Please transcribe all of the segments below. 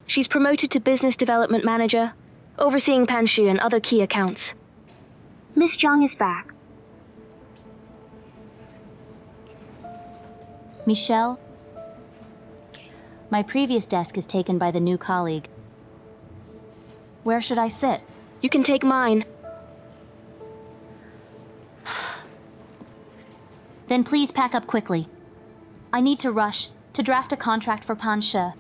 She's promoted to business development manager, overseeing Panshi and other key accounts. Miss Zhang is back. Michelle? My previous desk is taken by the new colleague. Where should I sit? You can take mine. Then please pack up quickly. I need to rush to draft a contract for Panshi.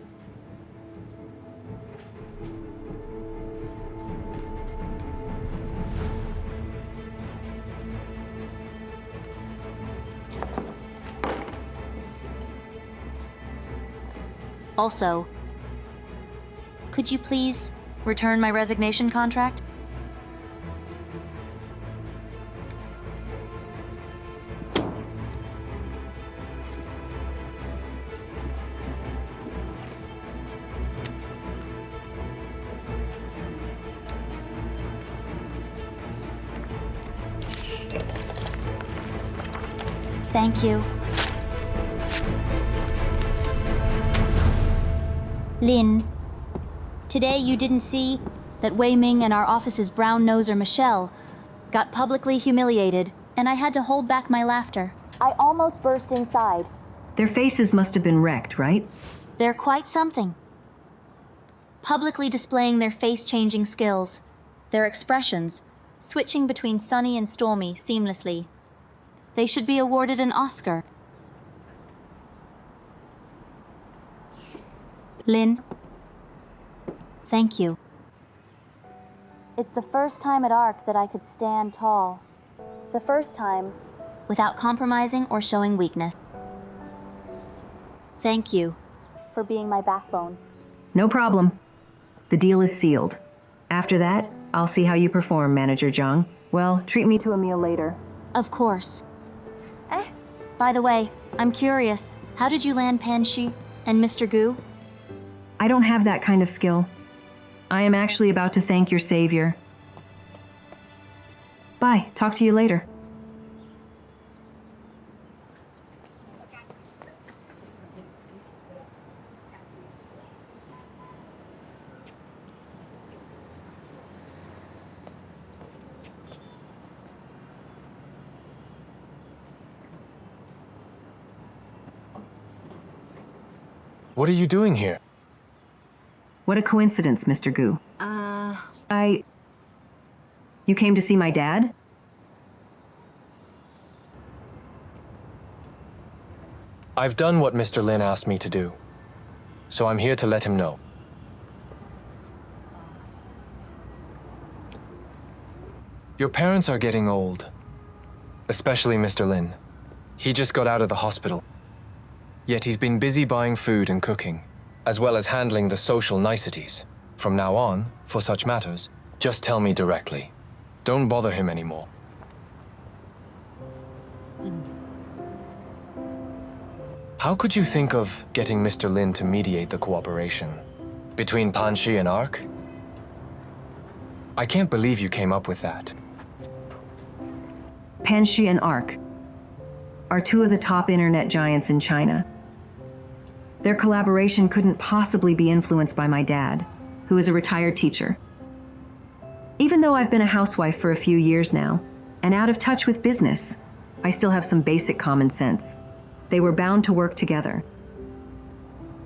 Also, could you please return my resignation contract? Thank you. Lin, today you didn't see that Wei Ming and our office's brown noser Michelle got publicly humiliated, and I had to hold back my laughter. I almost burst inside. Their faces must have been wrecked, right? They're quite something. Publicly displaying their face-changing skills, their expressions, switching between sunny and stormy seamlessly. They should be awarded an Oscar. Lin, thank you. It's the first time at ARC that I could stand tall. The first time without compromising or showing weakness. Thank you for being my backbone. No problem. The deal is sealed. After that, I'll see how you perform, Manager Zhang. Well, treat me to a meal later. Of course. By the way, I'm curious. How did you land Panshi and Mr. Gu? I don't have that kind of skill. I am actually about to thank your savior. Bye. Talk to you later. What are you doing here? What a coincidence, Mr. Gu. You came to see my dad? I've done what Mr. Lin asked me to do, so I'm here to let him know. Your parents are getting old, especially Mr. Lin. He just got out of the hospital, yet he's been busy buying food and cooking, as well as handling the social niceties. From now on, for such matters, just tell me directly. Don't bother him anymore. How could you think of getting Mr. Lin to mediate the cooperation between Panshi and ARC? I can't believe you came up with that. Panshi and ARC are two of the top internet giants in China. Their collaboration couldn't possibly be influenced by my dad, who is a retired teacher. Even though I've been a housewife for a few years now, and out of touch with business, I still have some basic common sense. They were bound to work together.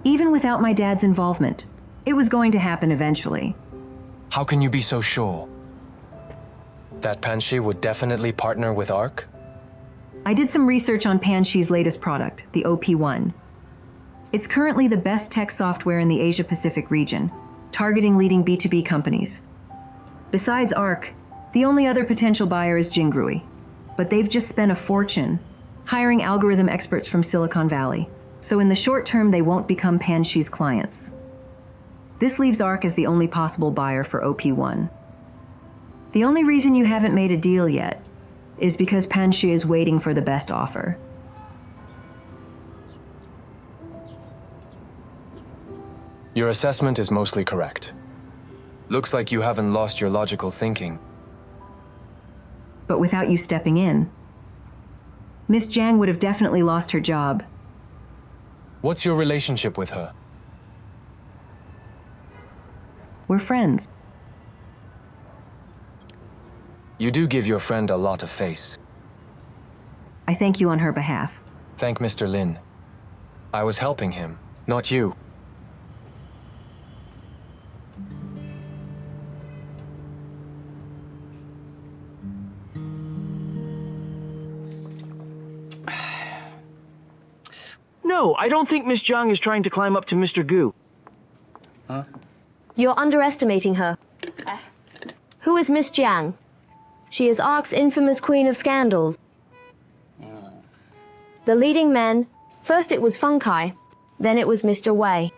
Even without my dad's involvement, it was going to happen eventually. How can you be so sure? That Panshi would definitely partner with ARC? I did some research on Panshi's latest product, the OP1. It's currently the best tech software in the Asia-Pacific region, targeting leading B2B companies. Besides ARC, the only other potential buyer is Jingrui, but they've just spent a fortune hiring algorithm experts from Silicon Valley, so in the short term they won't become Panshi's clients. This leaves ARC as the only possible buyer for OP1. The only reason you haven't made a deal yet is because Panshi is waiting for the best offer. Your assessment is mostly correct. Looks like you haven't lost your logical thinking. But without you stepping in, Miss Jiang would have definitely lost her job. What's your relationship with her? We're friends. You do give your friend a lot of face. I thank you on her behalf. Thank Mr. Lin. I was helping him, not you. No, I don't think Miss Zhang is trying to climb up to Mr. Gu. You're underestimating her. Who is Miss Jiang? She is Ark's infamous queen of scandals. The leading men, first it was Feng Kai, then it was Mr. Wei.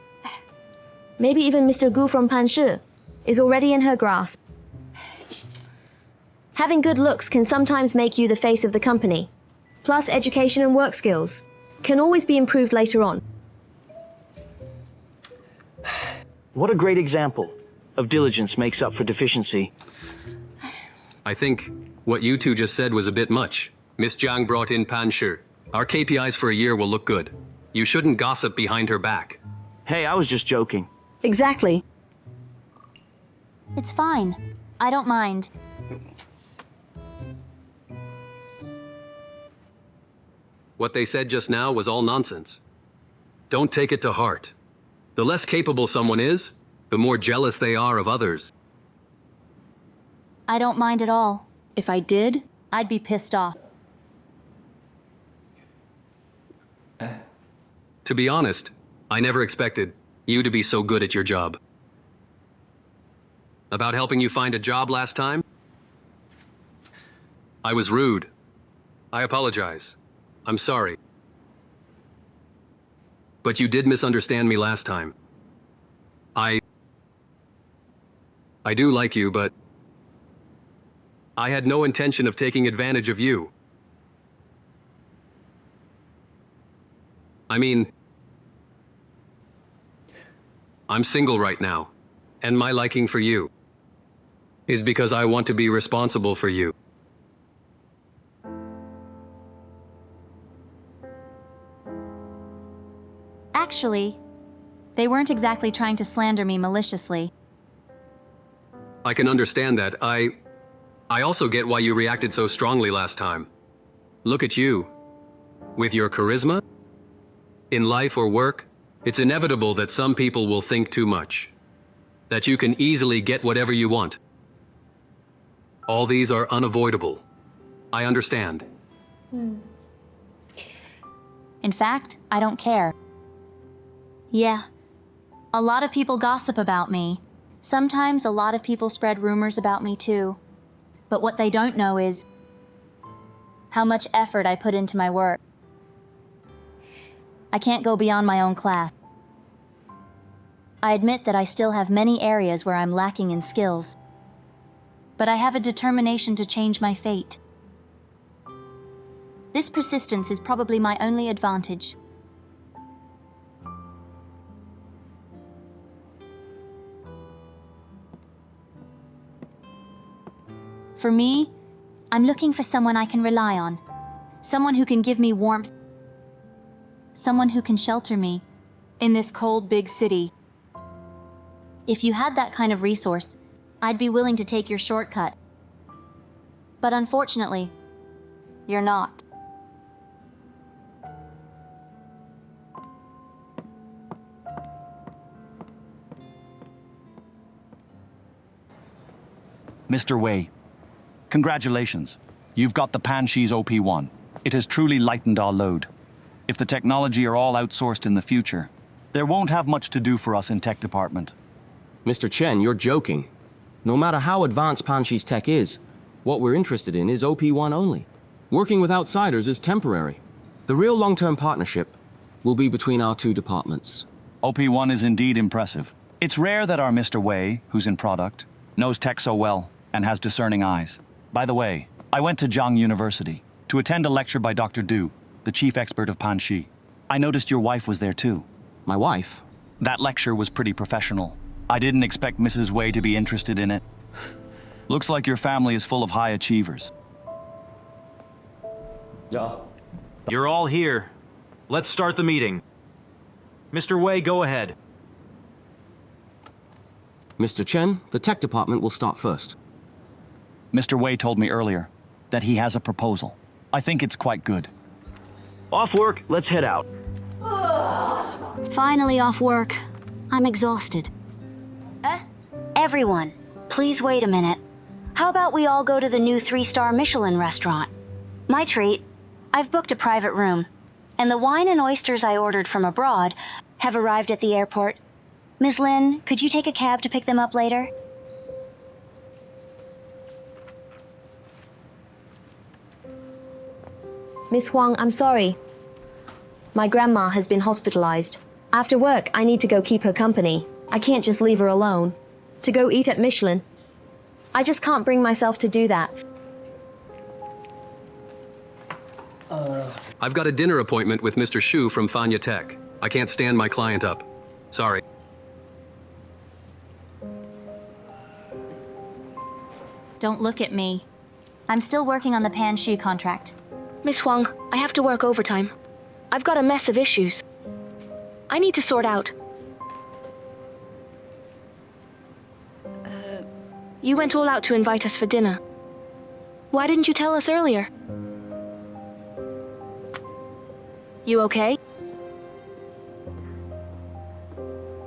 Maybe even Mr. Gu from Panshi is already in her grasp. Having good looks can sometimes make you the face of the company. Plus education and work skills can always be improved later on. What a great example of diligence makes up for deficiency. I think what you two just said was a bit much. Miss Jiang brought in Panshi. Our KPIs for a year will look good. You shouldn't gossip behind her back. Hey, I was just joking. Exactly. It's fine. I don't mind. What they said just now was all nonsense. Don't take it to heart. The less capable someone is, the more jealous they are of others. I don't mind at all. If I did, I'd be pissed off. To be honest, I never expected you to be so good at your job. About helping you find a job last time? I was rude. I apologize. I'm sorry. But you did misunderstand me last time. I do like you, but I had no intention of taking advantage of you. I mean, I'm single right now, and my liking for you is because I want to be responsible for you. Actually, they weren't exactly trying to slander me maliciously. I can understand that. I also get why you reacted so strongly last time. Look at you. With your charisma, in life or work, it's inevitable that some people will think too much. That you can easily get whatever you want. All these are unavoidable. I understand. In fact, I don't care. Yeah, a lot of people gossip about me. Sometimes a lot of people spread rumors about me too. But what they don't know is how much effort I put into my work. I can't go beyond my own class. I admit that I still have many areas where I'm lacking in skills. But I have a determination to change my fate. This persistence is probably my only advantage. For me, I'm looking for someone I can rely on. Someone who can give me warmth. Someone who can shelter me in this cold, big city. If you had that kind of resource, I'd be willing to take your shortcut. But unfortunately, you're not. Mr. Wei, congratulations. You've got the Panshi's OP1. It has truly lightened our load. If the technology are all outsourced in the future, there won't have much to do for us in tech department. Mr. Chen, you're joking. No matter how advanced Panshi's tech is, what we're interested in is OP1 only. Working with outsiders is temporary. The real long-term partnership will be between our two departments. OP1 is indeed impressive. It's rare that our Mr. Wei, who's in product, knows tech so well and has discerning eyes. By the way, I went to Zhang University to attend a lecture by Dr. Du, the chief expert of Panshi. I noticed your wife was there too. My wife? That lecture was pretty professional. I didn't expect Mrs. Wei to be interested in it. Looks like your family is full of high achievers. You're all here. Let's start the meeting. Mr. Wei, go ahead. Mr. Chen, the tech department will start first. Mr. Wei told me earlier that he has a proposal. I think it's quite good. Off work, let's head out. Finally off work. I'm exhausted. Everyone, please wait a minute. How about we all go to the new 3-star Michelin restaurant? My treat. I've booked a private room. And the wine and oysters I ordered from abroad have arrived at the airport. Ms. Lin, could you take a cab to pick them up later? Miss Huang, I'm sorry. My grandma has been hospitalized. After work, I need to go keep her company. I can't just leave her alone. To go eat at Michelin. I just can't bring myself to do that. I've got a dinner appointment with Mr. Shu from Fanya Tech. I can't stand my client up. Sorry. Don't look at me. I'm still working on the Panshi contract. Miss Huang, I have to work overtime. I've got a mess of issues. I need to sort out. You went all out to invite us for dinner. Why didn't you tell us earlier? You okay?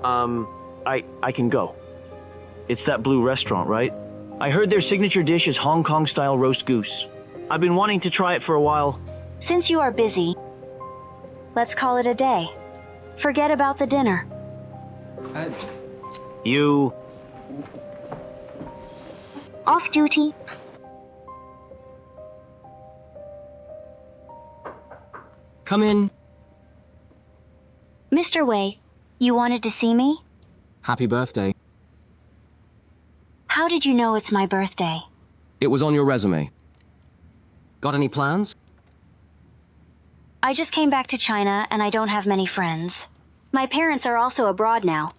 I can go. It's that blue restaurant, right? I heard their signature dish is Hong Kong-style roast goose. I've been wanting to try it for a while. Since you are busy, let's call it a day. Forget about the dinner. You... Off duty. Come in. Mr. Wei, you wanted to see me? Happy birthday. How did you know it's my birthday? It was on your resume. Got any plans? I just came back to China and I don't have many friends. My parents are also abroad now.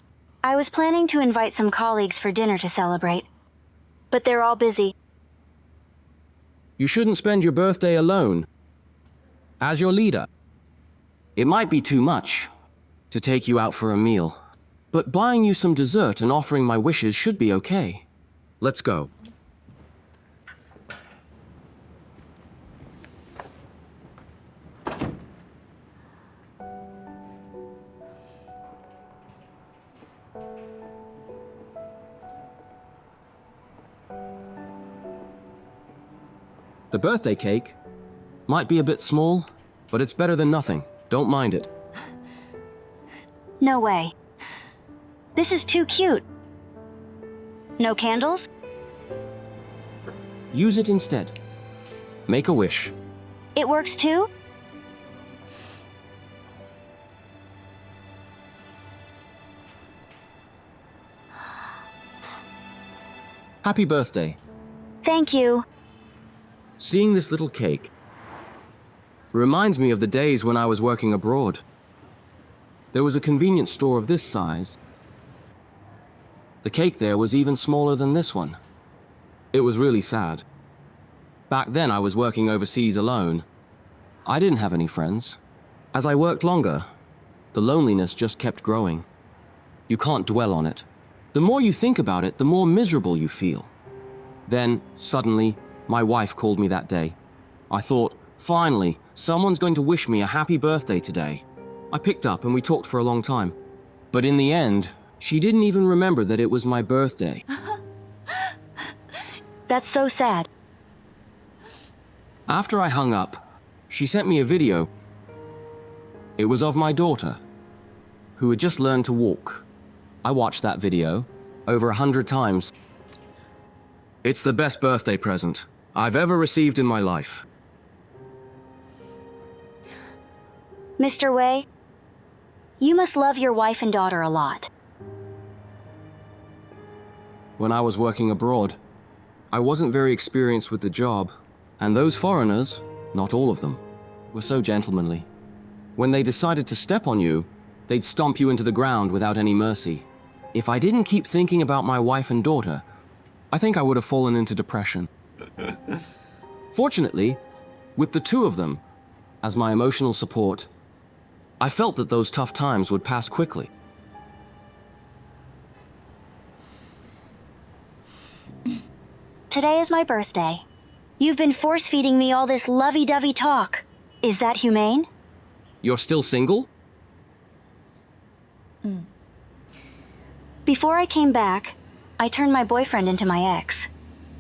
I was planning to invite some colleagues for dinner to celebrate, but they're all busy. You shouldn't spend your birthday alone. As your leader. It might be too much to take you out for a meal, but buying you some dessert and offering my wishes should be okay. Let's go. The birthday cake might be a bit small, but it's better than nothing. Don't mind it. No way. This is too cute. No candles? Use it instead. Make a wish. It works too? Happy birthday. Thank you. Seeing this little cake reminds me of the days when I was working abroad. There was a convenience store of this size. The cake there was even smaller than this one. It was really sad. Back then I was working overseas alone. I didn't have any friends. As I worked longer, the loneliness just kept growing. You can't dwell on it. The more you think about it, the more miserable you feel. Then, suddenly, my wife called me that day. I thought, finally, someone's going to wish me a happy birthday today. I picked up and we talked for a long time. But in the end, she didn't even remember that it was my birthday. That's so sad. After I hung up, she sent me a video. It was of my daughter, who had just learned to walk. I watched that video over 100 times. It's the best birthday present I've ever received in my life. Mr. Wei, you must love your wife and daughter a lot. When I was working abroad, I wasn't very experienced with the job, and those foreigners, not all of them, were so gentlemanly. When they decided to step on you, they'd stomp you into the ground without any mercy. If I didn't keep thinking about my wife and daughter, I think I would have fallen into depression. Fortunately, with the two of them as my emotional support, I felt that those tough times would pass quickly. today is my birthday. You've been force-feeding me all this lovey-dovey talk. Is that humane? You're still single? Before I came back, I turned my boyfriend into my ex.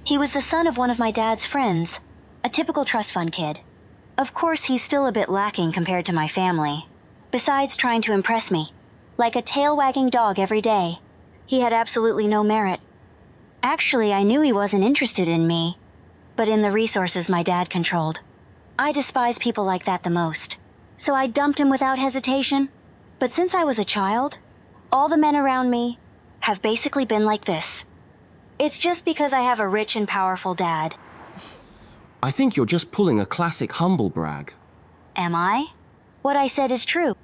He was the son of one of my dad's friends, a typical trust fund kid. Of course, he's still a bit lacking compared to my family. Besides trying to impress me, like a tail-wagging dog every day, he had absolutely no merit. Actually, I knew he wasn't interested in me, but in the resources my dad controlled. I despise people like that the most, so I dumped him without hesitation. But since I was a child, all the men around me have basically been like this. It's just because I have a rich and powerful dad. I think you're just pulling a classic humble brag. Am I? What I said is true.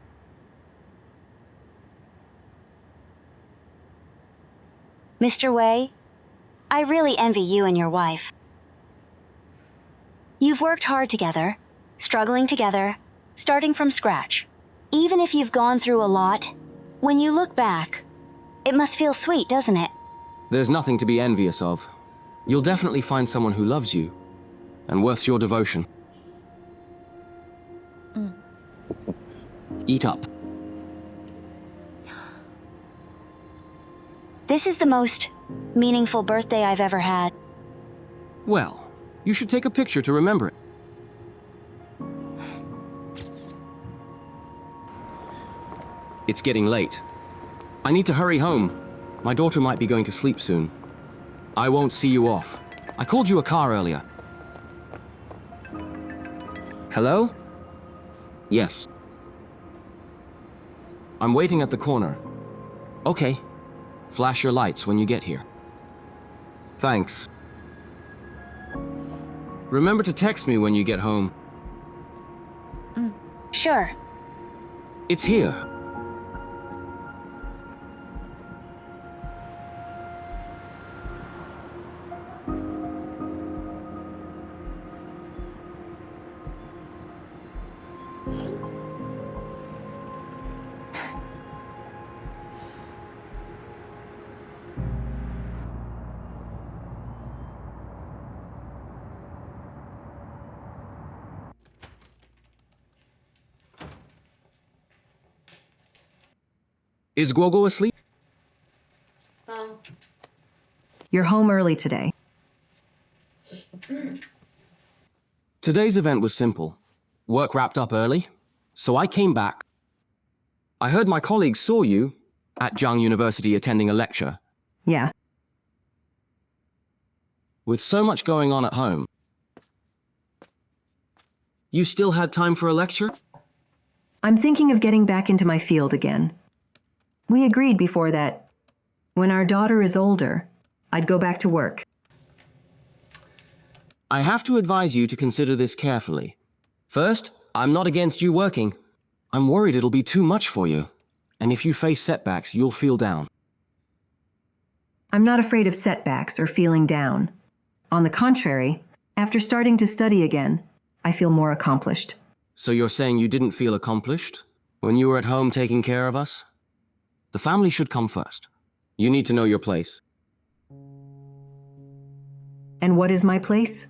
Mr. Wei, I really envy you and your wife. You've worked hard together, struggling together, starting from scratch. Even if you've gone through a lot, when you look back, it must feel sweet, doesn't it? There's nothing to be envious of. You'll definitely find someone who loves you and worth your devotion. Eat up. This is the most meaningful birthday I've ever had. Well, you should take a picture to remember it. It's getting late. I need to hurry home. My daughter might be going to sleep soon. I won't see you off. I called you a car earlier. Hello? Yes. I'm waiting at the corner. Okay. Flash your lights when you get here. Thanks. Remember to text me when you get home. Sure. It's here. Is Guoguo asleep? You're home early today. Today's event was simple. Work wrapped up early, so I came back. I heard my colleagues saw you at Jiang University attending a lecture. Yeah. With so much going on at home, you still had time for a lecture? I'm thinking of getting back into my field again. We agreed before that when our daughter is older, I'd go back to work. I have to advise you to consider this carefully. First, I'm not against you working. I'm worried it'll be too much for you. And if you face setbacks, you'll feel down. I'm not afraid of setbacks or feeling down. On the contrary, after starting to study again, I feel more accomplished. So you're saying you didn't feel accomplished when you were at home taking care of us? The family should come first. You need to know your place. And what is my place?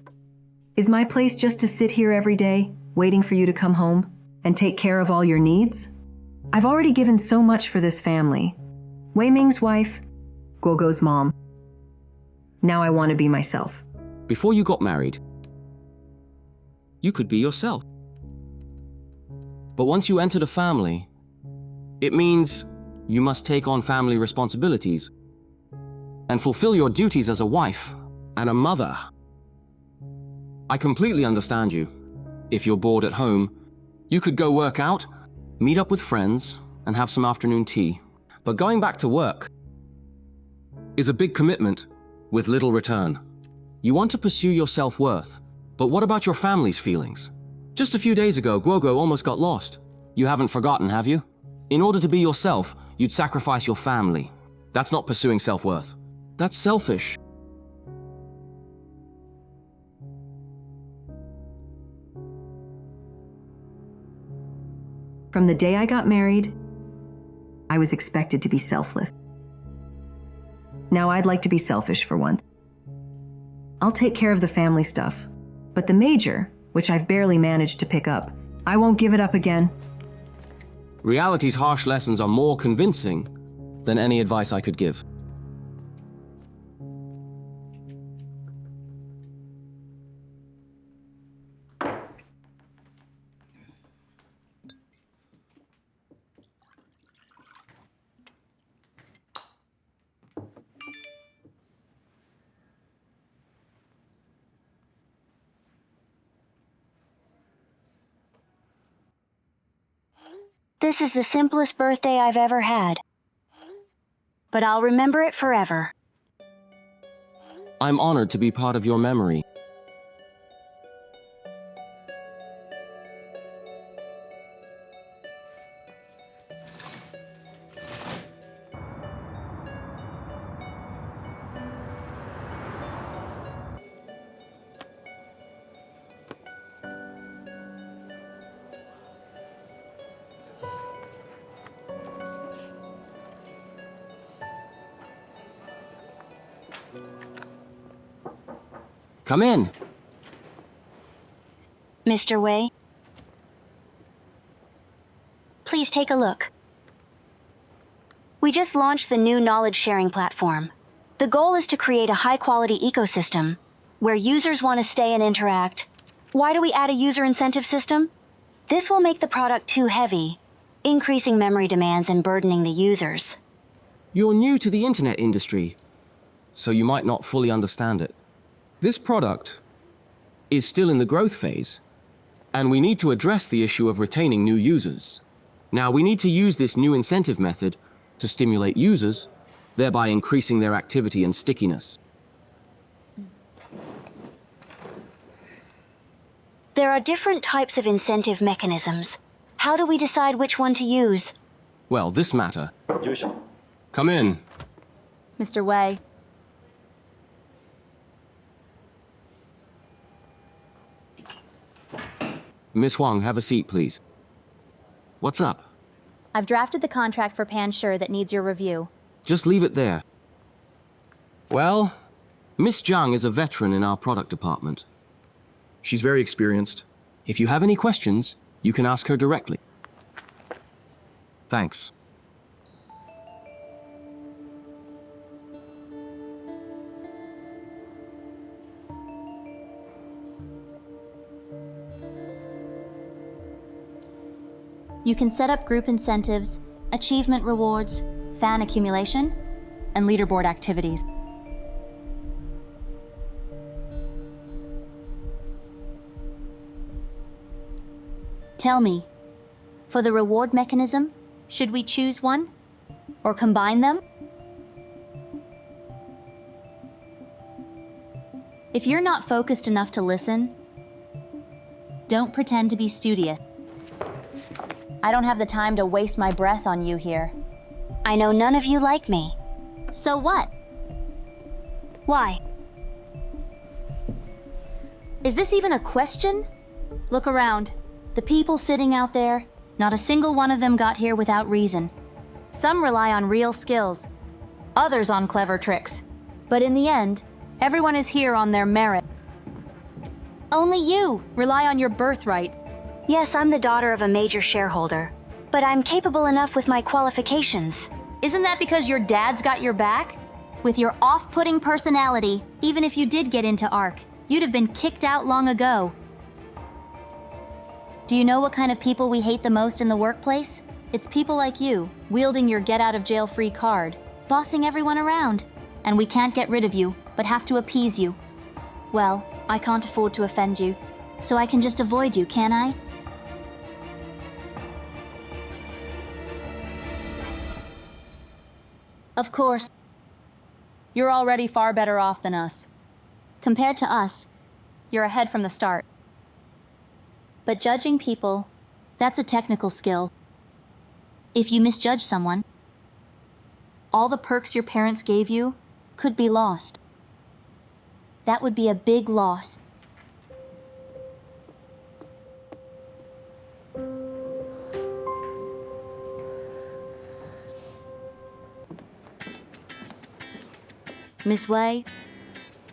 Is my place just to sit here every day, waiting for you to come home and take care of all your needs? I've already given so much for this family. Wei Ming's wife, Guoguo's mom. Now I want to be myself. Before you got married, you could be yourself. But once you entered a family, it means you must take on family responsibilities and fulfill your duties as a wife and a mother. I completely understand you. If you're bored at home, you could go work out, meet up with friends, and have some afternoon tea. But going back to work is a big commitment with little return. You want to pursue your self-worth, but what about your family's feelings? Just a few days ago, Guoguo almost got lost. You haven't forgotten, have you? In order to be yourself, you'd sacrifice your family. That's not pursuing self-worth. That's selfish. From the day I got married, I was expected to be selfless. Now I'd like to be selfish for once. I'll take care of the family stuff. But the major, which I've barely managed to pick up, I won't give it up again. Reality's harsh lessons are more convincing than any advice I could give. This is the simplest birthday I've ever had. But I'll remember it forever. I'm honored to be part of your memory. Come in. Mr. Wei, please take a look. We just launched the new knowledge-sharing platform. The goal is to create a high-quality ecosystem where users want to stay and interact. Why do we add a user incentive system? This will make the product too heavy, increasing memory demands and burdening the users. You're new to the internet industry, so you might not fully understand it. This product is still in the growth phase, and we need to address the issue of retaining new users. Now, we need to use this new incentive method to stimulate users, thereby increasing their activity and stickiness. There are different types of incentive mechanisms. How do we decide which one to use? Well, this matter. Come in. Mr. Wei. Miss Huang, have a seat, please. What's up? I've drafted the contract for Panshi that needs your review. Just leave it there. Well, Miss Zhang is a veteran in our product department. She's very experienced. If you have any questions, you can ask her directly. Thanks. You can set up group incentives, achievement rewards, fan accumulation, and leaderboard activities. Tell me, for the reward mechanism, should we choose one? Or combine them? If you're not focused enough to listen, don't pretend to be studious. I don't have the time to waste my breath on you here. I know none of you like me. So what? Why? Is this even a question? Look around. The people sitting out there, not a single one of them got here without reason. Some rely on real skills, others on clever tricks. But in the end, everyone is here on their merit. Only you rely on your birthright. Yes, I'm the daughter of a major shareholder, but I'm capable enough with my qualifications. Isn't that because your dad's got your back? With your off-putting personality, even if you did get into ARC, you'd have been kicked out long ago. Do you know what kind of people we hate the most in the workplace? It's people like you, wielding your get-out-of-jail-free card, bossing everyone around. And we can't get rid of you, but have to appease you. Well, I can't afford to offend you, so I can just avoid you, can I? Of course. You're already far better off than us. Compared to us, you're ahead from the start. But judging people, that's a technical skill. If you misjudge someone, all the perks your parents gave you could be lost. That would be a big loss. Miss Wei?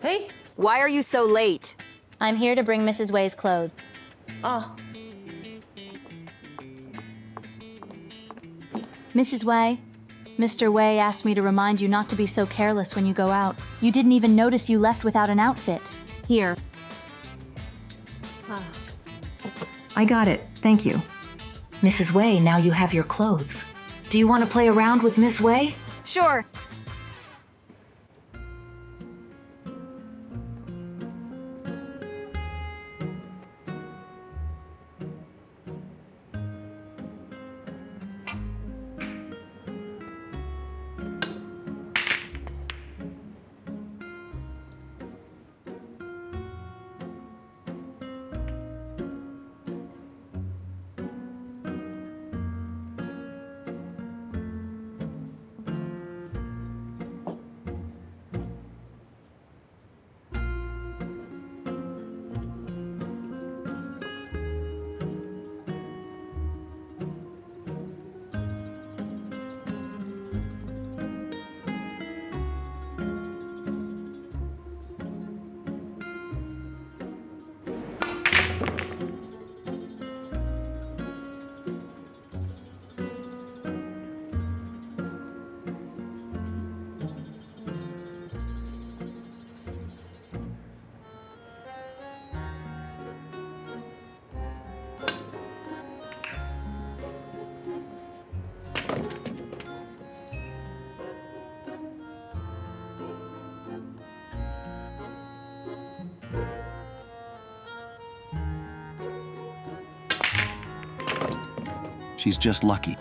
Hey, Why are you so late? I'm here to bring Mrs. Wei's clothes. Oh. Mrs. Wei, Mr. Wei asked me to remind you not to be so careless when you go out. You didn't even notice you left without an outfit. Here. I got it, thank you. Mrs. Wei, now you have your clothes. Do you want to play around with Miss Wei? Sure. She's just lucky.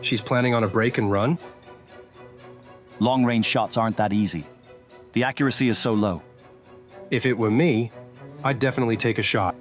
She's planning on a break and run? Long-range shots aren't that easy. The accuracy is so low. If it were me, I'd definitely take a shot.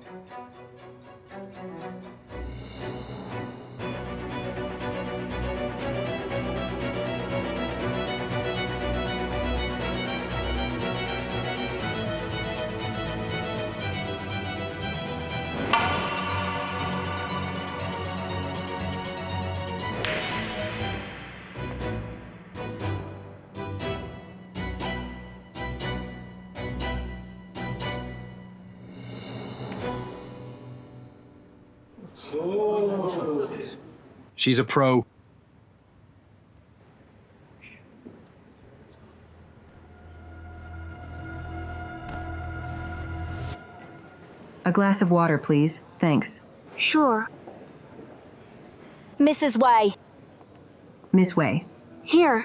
She's a pro. A glass of water, please. Thanks. Sure. Mrs. Wei. Miss Wei. Here.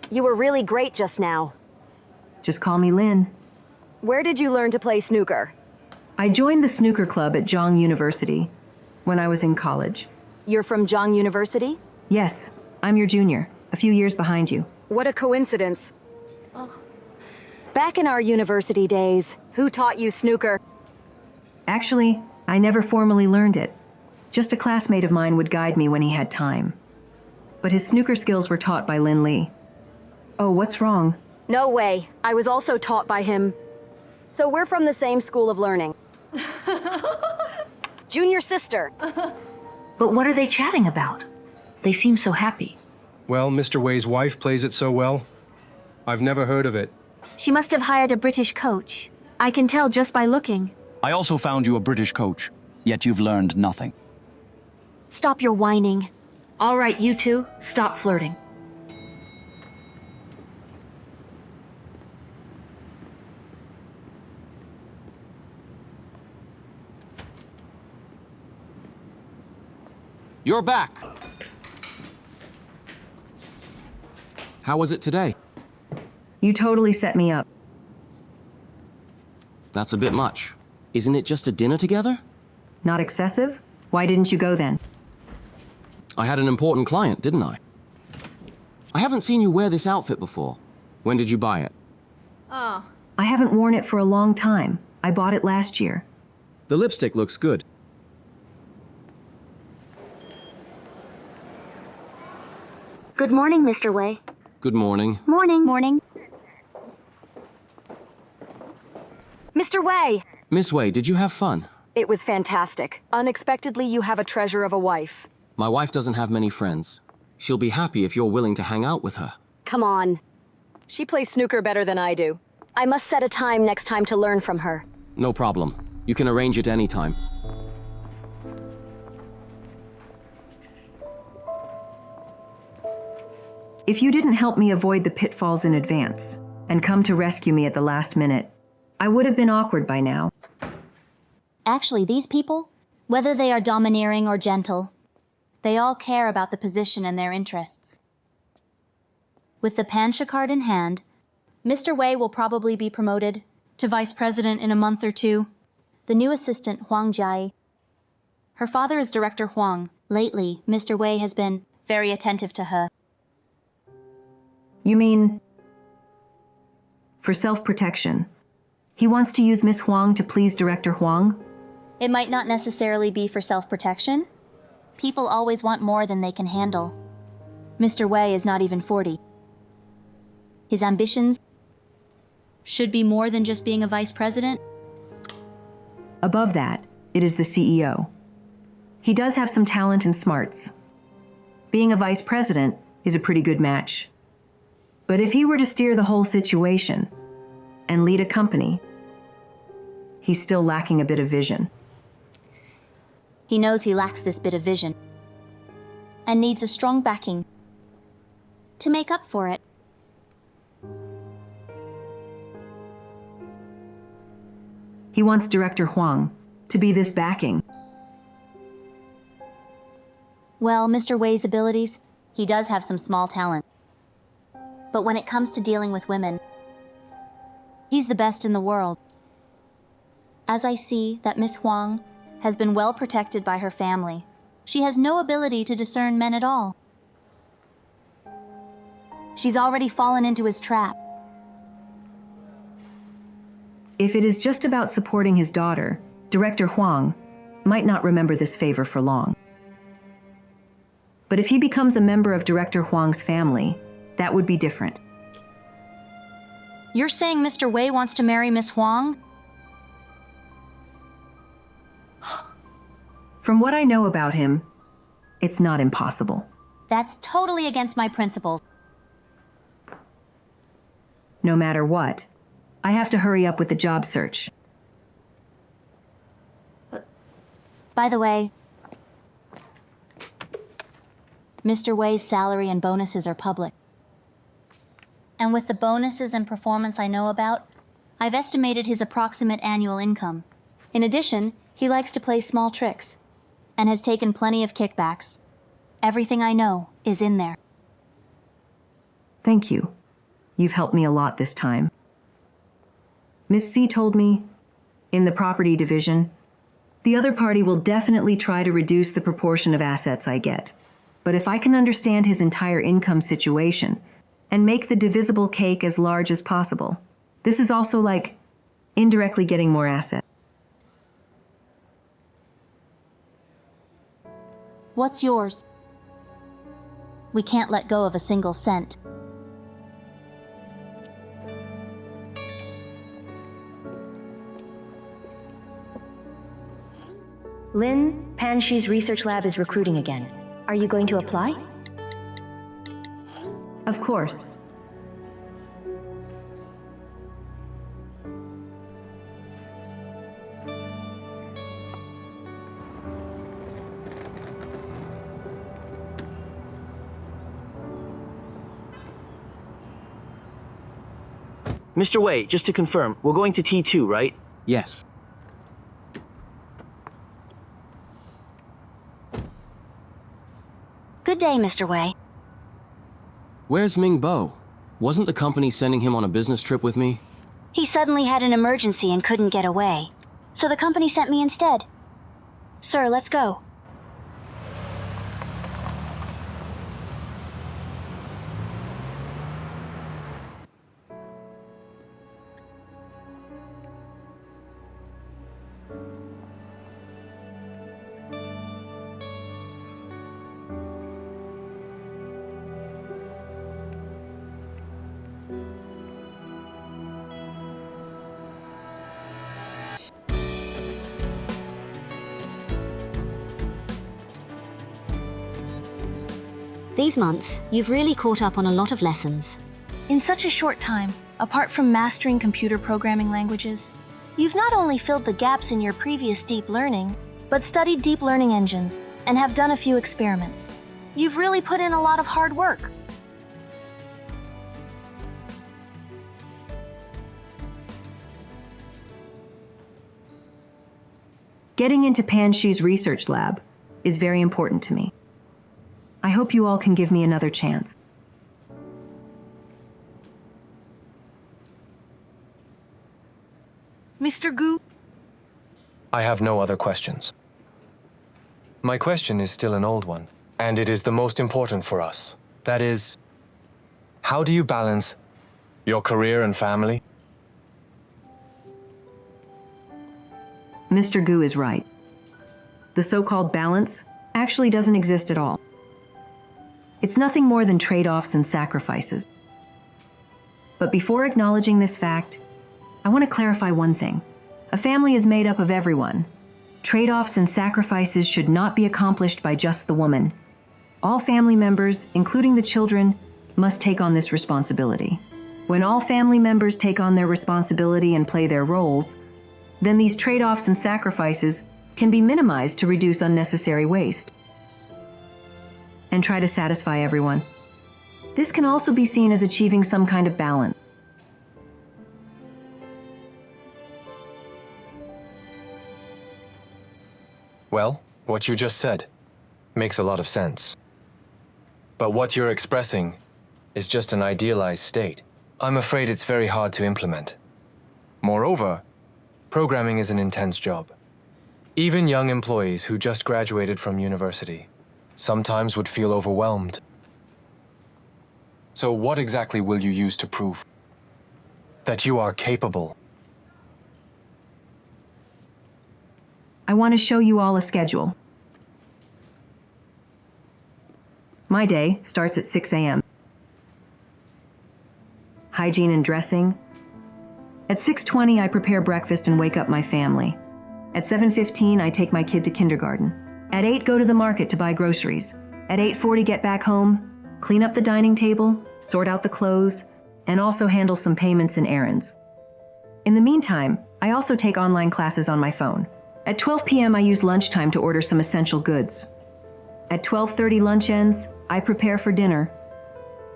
You were really great just now. Just call me Lin. Where did you learn to play snooker? I joined the snooker club at Zhang University when I was in college. You're from Zhang University? Yes, I'm your junior, a few years behind you. What a coincidence. Back in our university days, who taught you snooker? Actually, I never formally learned it. Just a classmate of mine would guide me when he had time. But his snooker skills were taught by Lin Li. Oh, what's wrong? No way. I was also taught by him. So we're from the same school of learning. Junior sister. But what are they chatting about? They seem so happy. Well, Mr. Wei's wife plays it so well. I've never heard of it. She must have hired a British coach. I can tell just by looking. I also found you a British coach, yet you've learned nothing. Stop your whining. All right, you two, stop flirting. You're back! How was it today? You totally set me up. That's a bit much. Isn't it just a dinner together? Not excessive? Why didn't you go then? I had an important client, didn't I? I haven't seen you wear this outfit before. When did you buy it? I haven't worn it for a long time. I bought it last year. The lipstick looks good. Good morning, Mr. Wei. Good morning. Morning. Morning. Mr. Wei! Miss Wei, did you have fun? It was fantastic. Unexpectedly, you have a treasure of a wife. My wife doesn't have many friends. She'll be happy if you're willing to hang out with her. Come on. She plays snooker better than I do. I must set a time next time to learn from her. No problem. You can arrange it anytime. If you didn't help me avoid the pitfalls in advance and come to rescue me at the last minute, I would have been awkward by now. Actually, these people, whether they are domineering or gentle, they all care about the position and their interests. With the Panshi card in hand, Mr. Wei will probably be promoted to vice president in a month or two. The new assistant, Huang Jia. Her father is Director Huang. Lately, Mr. Wei has been very attentive to her. You mean, for self-protection, he wants to use Miss Huang to please Director Huang? It might not necessarily be for self-protection. People always want more than they can handle. Mr. Wei is not even 40. His ambitions should be more than just being a vice president. Above that, it is the CEO. He does have some talent and smarts. Being a vice president is a pretty good match. But if he were to steer the whole situation and lead a company, he's still lacking a bit of vision. He knows he lacks this bit of vision and needs a strong backing to make up for it. He wants Director Huang to be this backing. Well, Mr. Wei's abilities, he does have some small talent. But when it comes to dealing with women, he's the best in the world. As I see that Miss Huang has been well protected by her family, she has no ability to discern men at all. She's already fallen into his trap. If it is just about supporting his daughter, Director Huang might not remember this favor for long. But if he becomes a member of Director Huang's family, that would be different. You're saying Mr. Wei wants to marry Miss Huang? From what I know about him, it's not impossible. That's totally against my principles. No matter what, I have to hurry up with the job search. By the way, Mr. Wei's salary and bonuses are public. And with the bonuses and performance I know about, I've estimated his approximate annual income. In addition, he likes to play small tricks and has taken plenty of kickbacks. Everything I know is in there. Thank you. You've helped me a lot this time. Miss C told me, in the property division, the other party will definitely try to reduce the proportion of assets I get. But if I can understand his entire income situation and make the divisible cake as large as possible, this is also like indirectly getting more assets. What's yours? We can't let go of a single cent. Lin, Panshi's research lab is recruiting again. Are you going to apply? Of course. Mr. Wei, just to confirm, we're going to T2, right? Yes. day, Mr. Wei. Where's Ming Bo? Wasn't the company sending him on a business trip with me? He suddenly had an emergency and couldn't get away, so the company sent me instead. Sir, let's go. These months, you've really caught up on a lot of lessons. In such a short time, apart from mastering computer programming languages, you've not only filled the gaps in your previous deep learning, but studied deep learning engines and have done a few experiments. You've really put in a lot of hard work. Getting into Panshi's research lab is very important to me. I hope you all can give me another chance. Mr. Gu? I have no other questions. My question is still an old one, and it is the most important for us. That is, how do you balance your career and family? Mr. Gu is right. The so-called balance actually doesn't exist at all. It's nothing more than trade-offs and sacrifices. But before acknowledging this fact, I want to clarify one thing. A family is made up of everyone. Trade-offs and sacrifices should not be accomplished by just the woman. All family members, including the children, must take on this responsibility. When all family members take on their responsibility and play their roles, then these trade-offs and sacrifices can be minimized to reduce unnecessary waste and try to satisfy everyone. This can also be seen as achieving some kind of balance. Well, what you just said makes a lot of sense. But what you're expressing is just an idealized state. I'm afraid it's very hard to implement. Moreover, programming is an intense job. Even young employees who just graduated from university sometimes would feel overwhelmed. So what exactly will you use to prove that you are capable? I want to show you all a schedule. My day starts at 6 a.m. Hygiene and dressing. At 6:20, I prepare breakfast and wake up my family. At 7:15, I take my kid to kindergarten. At 8, go to the market to buy groceries. At 8:40, get back home, clean up the dining table, sort out the clothes, and also handle some payments and errands. In the meantime, I also take online classes on my phone. At 12 p.m., I use lunchtime to order some essential goods. At 12:30, lunch ends, I prepare for dinner.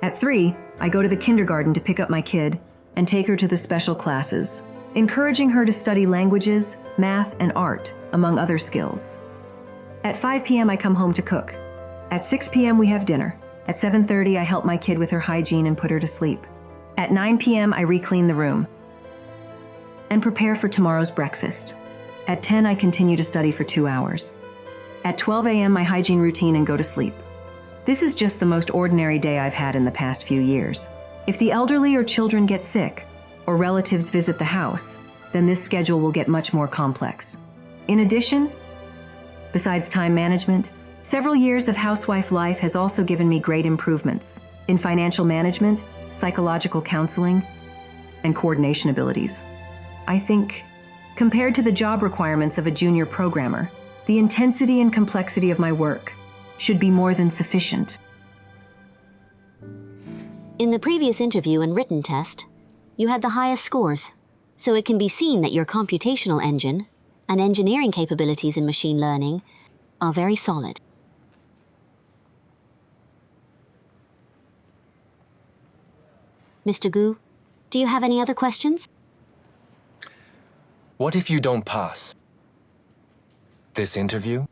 At 3, I go to the kindergarten to pick up my kid and take her to the special classes, encouraging her to study languages, math, and art, among other skills. At 5 p.m., I come home to cook. At 6 p.m., we have dinner. At 7:30, I help my kid with her hygiene and put her to sleep. At 9 p.m., I re-clean the room and prepare for tomorrow's breakfast. At 10, I continue to study for 2 hours. At 12 a.m., my hygiene routine and go to sleep. This is just the most ordinary day I've had in the past few years. If the elderly or children get sick, or relatives visit the house, then this schedule will get much more complex. In addition, besides time management, several years of housewife life has also given me great improvements in financial management, psychological counseling, and coordination abilities. I think, compared to the job requirements of a junior programmer, the intensity and complexity of my work should be more than sufficient. In the previous interview and written test, you had the highest scores, so it can be seen that your computational engine and engineering capabilities in machine learning are very solid. Mr. Gu, do you have any other questions? What if you don't pass this interview?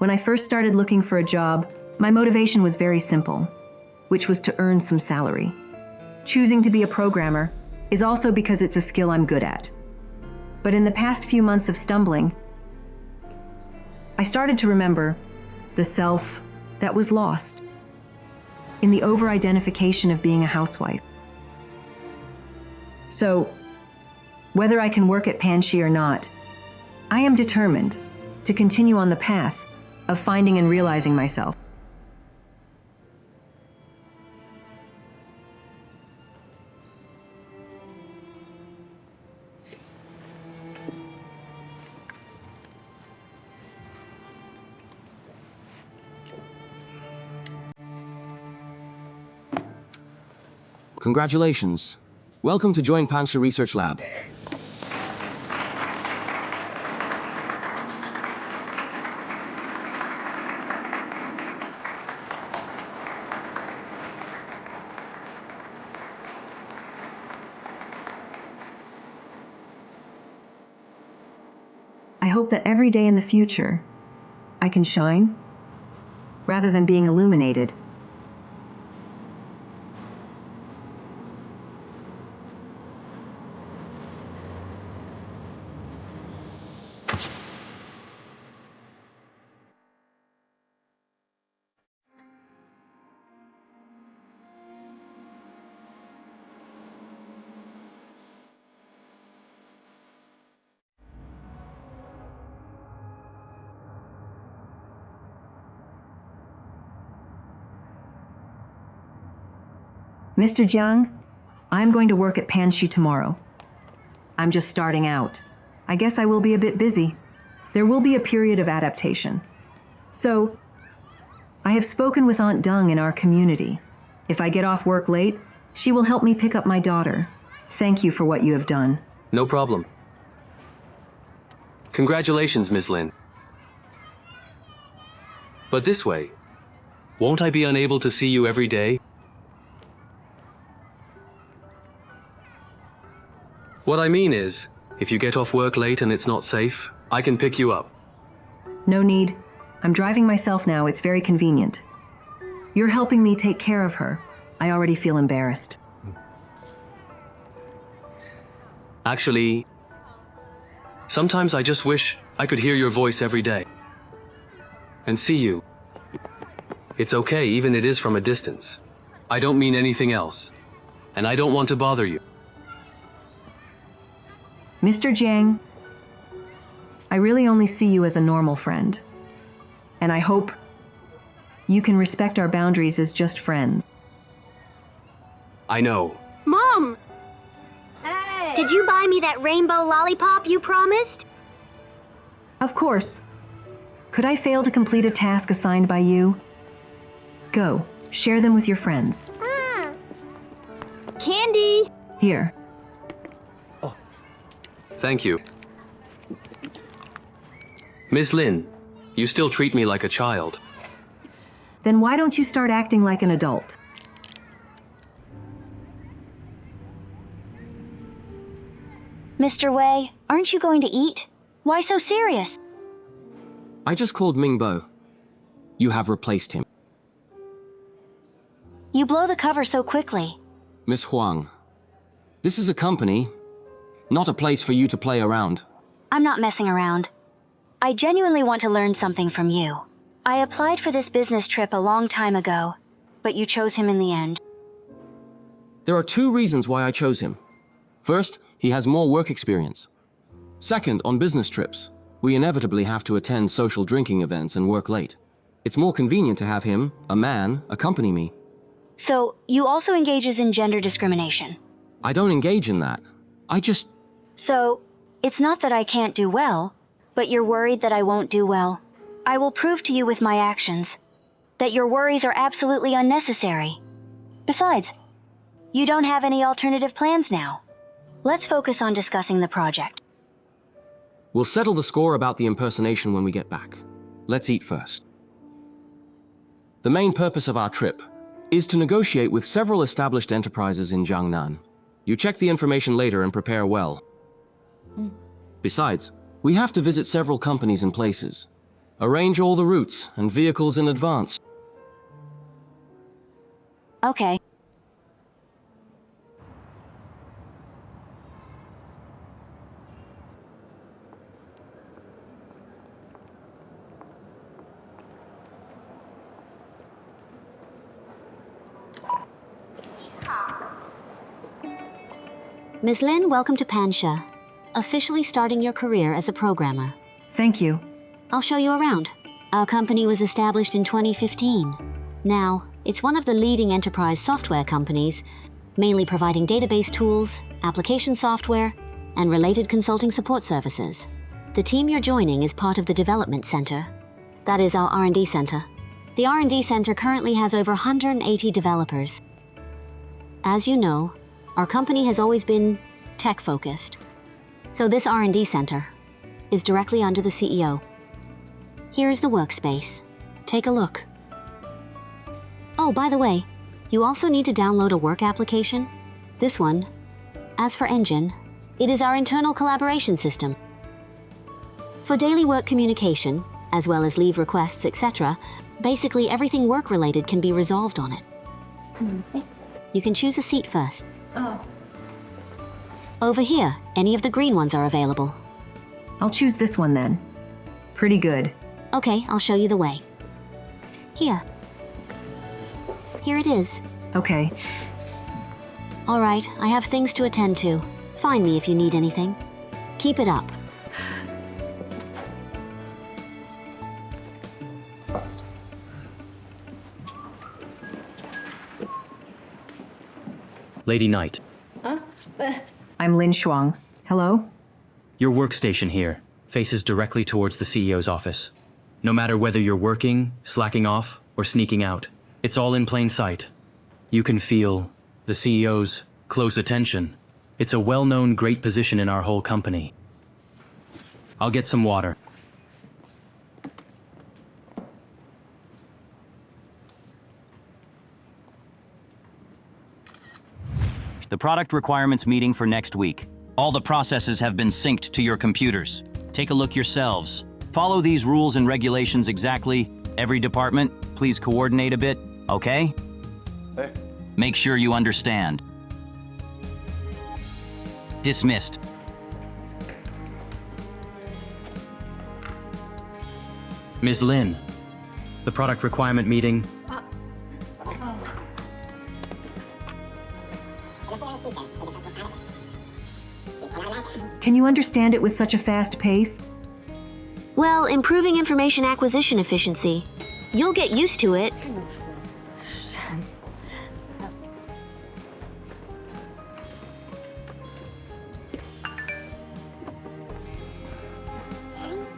When I first started looking for a job, my motivation was very simple, which was to earn some salary. Choosing to be a programmer is also because it's a skill I'm good at. But in the past few months of stumbling, I started to remember the self that was lost in the over-identification of being a housewife. So, whether I can work at Panshi or not, I am determined to continue on the path of finding and realizing myself. Congratulations. Welcome to join Panshi Research Lab. I hope that every day in the future, I can shine rather than being illuminated. Mr. Jiang, I'm going to work at Panshi tomorrow. I'm just starting out. I guess I will be a bit busy. There will be a period of adaptation. So, I have spoken with Aunt Deng in our community. If I get off work late, she will help me pick up my daughter. Thank you for what you have done. No problem. Congratulations, Ms. Lin. But this way, won't I be unable to see you every day? What I mean is, if you get off work late and it's not safe, I can pick you up. No need. I'm driving myself now. It's very convenient. You're helping me take care of her. I already feel embarrassed. Actually, sometimes I just wish I could hear your voice every day. And see you. It's okay, even it is from a distance. I don't mean anything else. And I don't want to bother you. Mr. Jiang, I really only see you as a normal friend. And I hope you can respect our boundaries as just friends. I know. Mom! Hey! Did you buy me that rainbow lollipop you promised? Of course. Could I fail to complete a task assigned by you? Go, share them with your friends. Candy! Here. Thank you. Miss Lin, you still treat me like a child. Then why don't you start acting like an adult? Mr. Wei, aren't you going to eat? Why so serious? I just called Mingbo. You have replaced him. You blow the cover so quickly. Miss Huang, this is a company, not a place for you to play around. I'm not messing around. I genuinely want to learn something from you. I applied for this business trip a long time ago, but you chose him in the end. There are two reasons why I chose him. First, he has more work experience. Second, on business trips, we inevitably have to attend social drinking events and work late. It's more convenient to have him, a man, accompany me. So, you also engages in gender discrimination? I don't engage in that. So, it's not that I can't do well, but you're worried that I won't do well. I will prove to you with my actions that your worries are absolutely unnecessary. Besides, you don't have any alternative plans now. Let's focus on discussing the project. We'll settle the score about the impersonation when we get back. Let's eat first. The main purpose of our trip is to negotiate with several established enterprises in Jiangnan. You check the information later and prepare well. Besides, we have to visit several companies and places. Arrange all the routes and vehicles in advance. Okay. Ms. Lin, welcome to Panshi. Officially starting your career as a programmer. Thank you. I'll show you around. Our company was established in 2015. Now, it's one of the leading enterprise software companies, mainly providing database tools, application software, and related consulting support services. The team you're joining is part of the Development Center. That is our R&D center. The R&D center currently has over 180 developers. As you know, our company has always been tech-focused. So this R&D center is directly under the CEO. Here's the workspace. Take a look. Oh, by the way, you also need to download a work application. This one. As for Engine, it is our internal collaboration system. For daily work communication, as well as leave requests, etc., basically everything work-related can be resolved on it. You can choose a seat first. Over here, any of the green ones are available. I'll choose this one then. Pretty good. Okay, I'll show you the way. Here. Here it is. Okay. All right, I have things to attend to. Find me if you need anything. Keep it up. Lady Knight. I'm Lin Shuang. Hello? Your workstation here faces directly towards the CEO's office. No matter whether you're working, slacking off, or sneaking out, it's all in plain sight. You can feel the CEO's close attention. It's a well-known great position in our whole company. I'll get some water. The product requirements meeting for next week. All the processes have been synced to your computers. Take a look yourselves. Follow these rules and regulations exactly. Every department, please coordinate a bit, okay? Hey. Make sure you understand. Dismissed. Ms. Lin, the product requirement meeting. Can you understand it with such a fast pace? Well, improving information acquisition efficiency. You'll get used to it.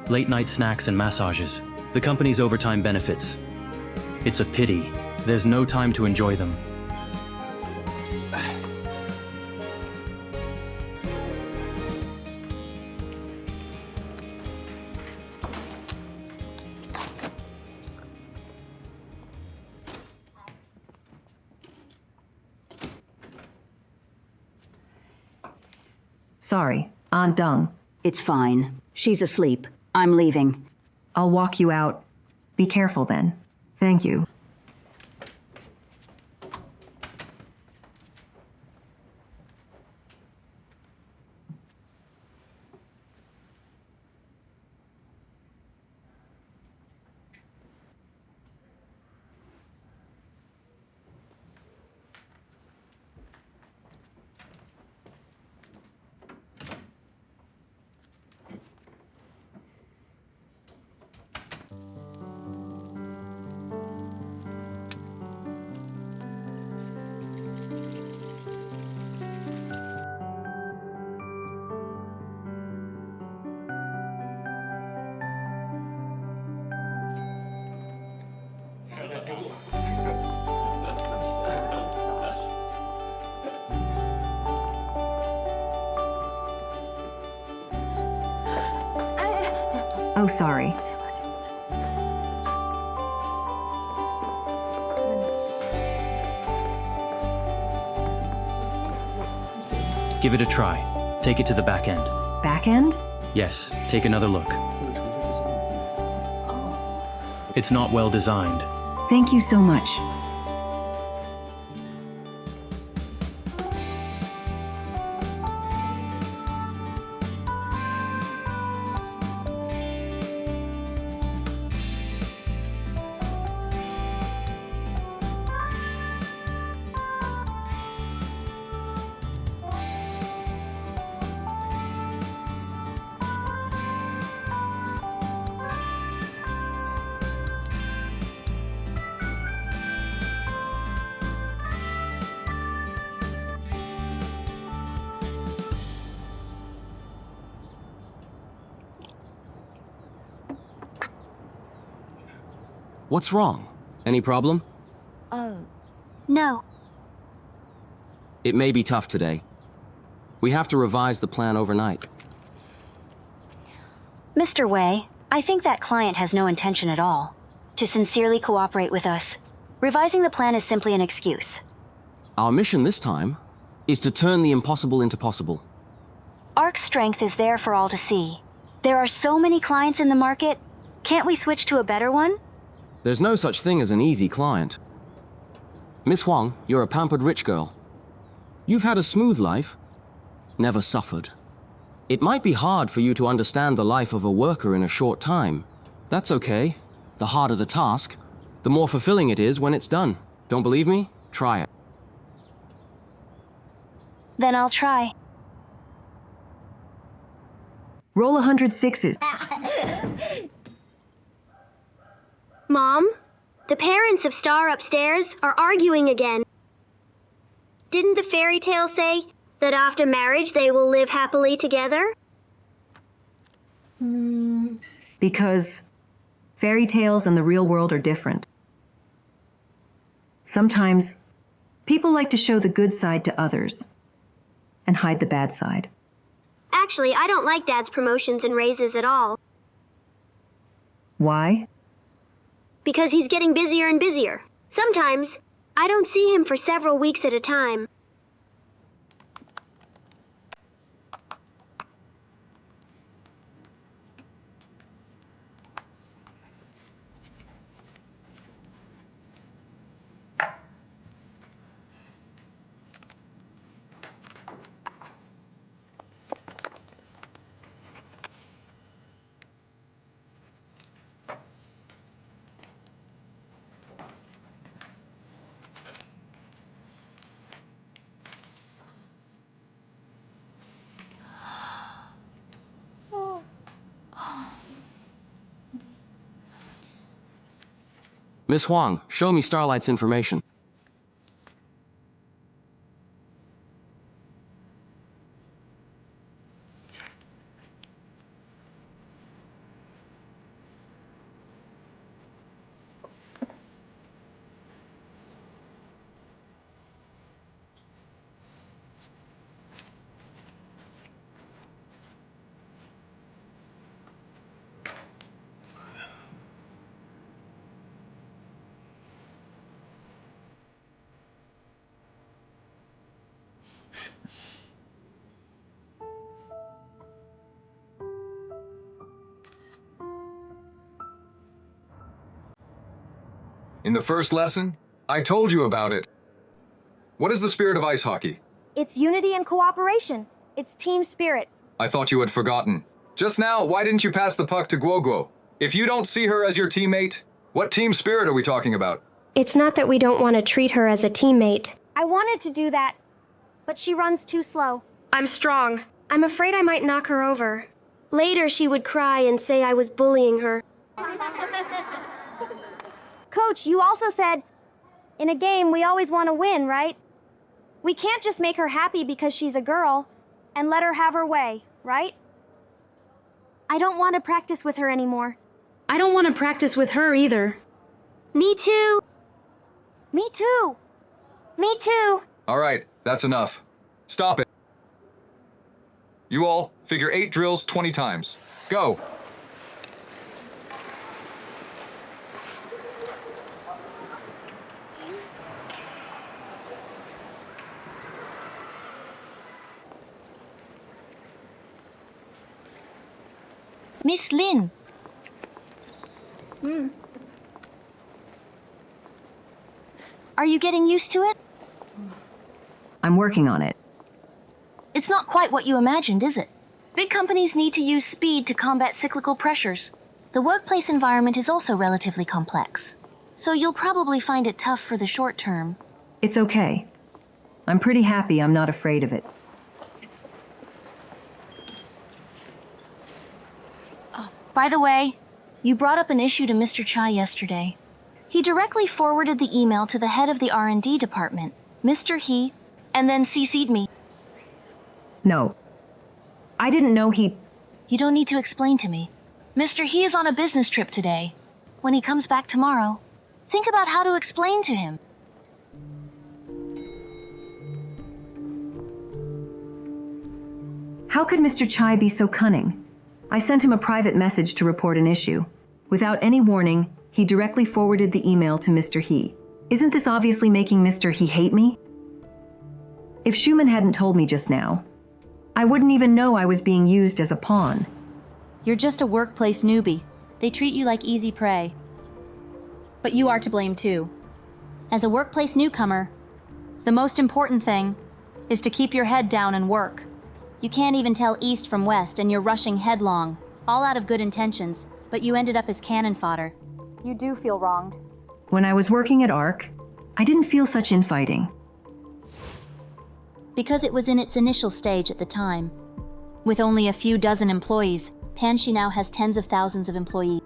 Late night snacks and massages. The company's overtime benefits. It's a pity. There's no time to enjoy them. Sorry, Aunt Dung. It's fine. She's asleep. I'm leaving. I'll walk you out. Be careful then. Thank you. Oh, sorry. Give it a try. Take it to the back end. Back end? Yes, take another look. It's not well designed. Thank you so much. What's wrong? Any problem? No. It may be tough today. We have to revise the plan overnight. Mr. Wei, I think that client has no intention at all to sincerely cooperate with us. Revising the plan is simply an excuse. Our mission this time is to turn the impossible into possible. ARC's strength is there for all to see. There are so many clients in the market. Can't we switch to a better one? There's no such thing as an easy client. Miss Huang, you're a pampered rich girl. You've had a smooth life, never suffered. It might be hard for you to understand the life of a worker in a short time. That's okay. The harder the task, the more fulfilling it is when it's done. Don't believe me? Try it. Then I'll try. Roll 100 sixes. Mom, the parents of Star upstairs are arguing again. Didn't the fairy tale say that after marriage they will live happily together? Because fairy tales and the real world are different. Sometimes people like to show the good side to others and hide the bad side. Actually, I don't like Dad's promotions and raises at all. Why? Because he's getting busier and busier. Sometimes, I don't see him for several weeks at a time. Miss Huang, show me Starlight's information. In the first lesson, I told you about it. What is the spirit of ice hockey? It's unity and cooperation. It's team spirit. I thought you had forgotten. Just now, why didn't you pass the puck to Guoguo? If you don't see her as your teammate, what team spirit are we talking about? It's not that we don't want to treat her as a teammate. I wanted to do that, but she runs too slow. I'm strong. I'm afraid I might knock her over. Later, she would cry and say I was bullying her. Coach, you also said, in a game, we always want to win, right? We can't just make her happy because she's a girl and let her have her way, right? I don't want to practice with her anymore. I don't want to practice with her either. Me too. Me too. Me too. All right, that's enough. Stop it. You all, figure 8 drills 20 times. Go. Miss Lin. Are you getting used to it? I'm working on it. It's not quite what you imagined, is it? Big companies need to use speed to combat cyclical pressures. The workplace environment is also relatively complex, so you'll probably find it tough for the short term. It's okay. I'm pretty happy I'm not afraid of it. By the way, you brought up an issue to Mr. Chai yesterday. He directly forwarded the email to the head of the R&D department, Mr. He, and then CC'd me. No. I didn't know he... You don't need to explain to me. Mr. He is on a business trip today. When he comes back tomorrow, think about how to explain to him. How could Mr. Chai be so cunning? I sent him a private message to report an issue. Without any warning, he directly forwarded the email to Mr. He. Isn't this obviously making Mr. He hate me? If Schumann hadn't told me just now, I wouldn't even know I was being used as a pawn. You're just a workplace newbie. They treat you like easy prey. But you are to blame too. As a workplace newcomer, the most important thing is to keep your head down and work. You can't even tell east from west and you're rushing headlong, all out of good intentions, but you ended up as cannon fodder. You do feel wronged. When I was working at ARC, I didn't feel such infighting. Because it was in its initial stage at the time. With only a few dozen employees, Panshi now has tens of thousands of employees.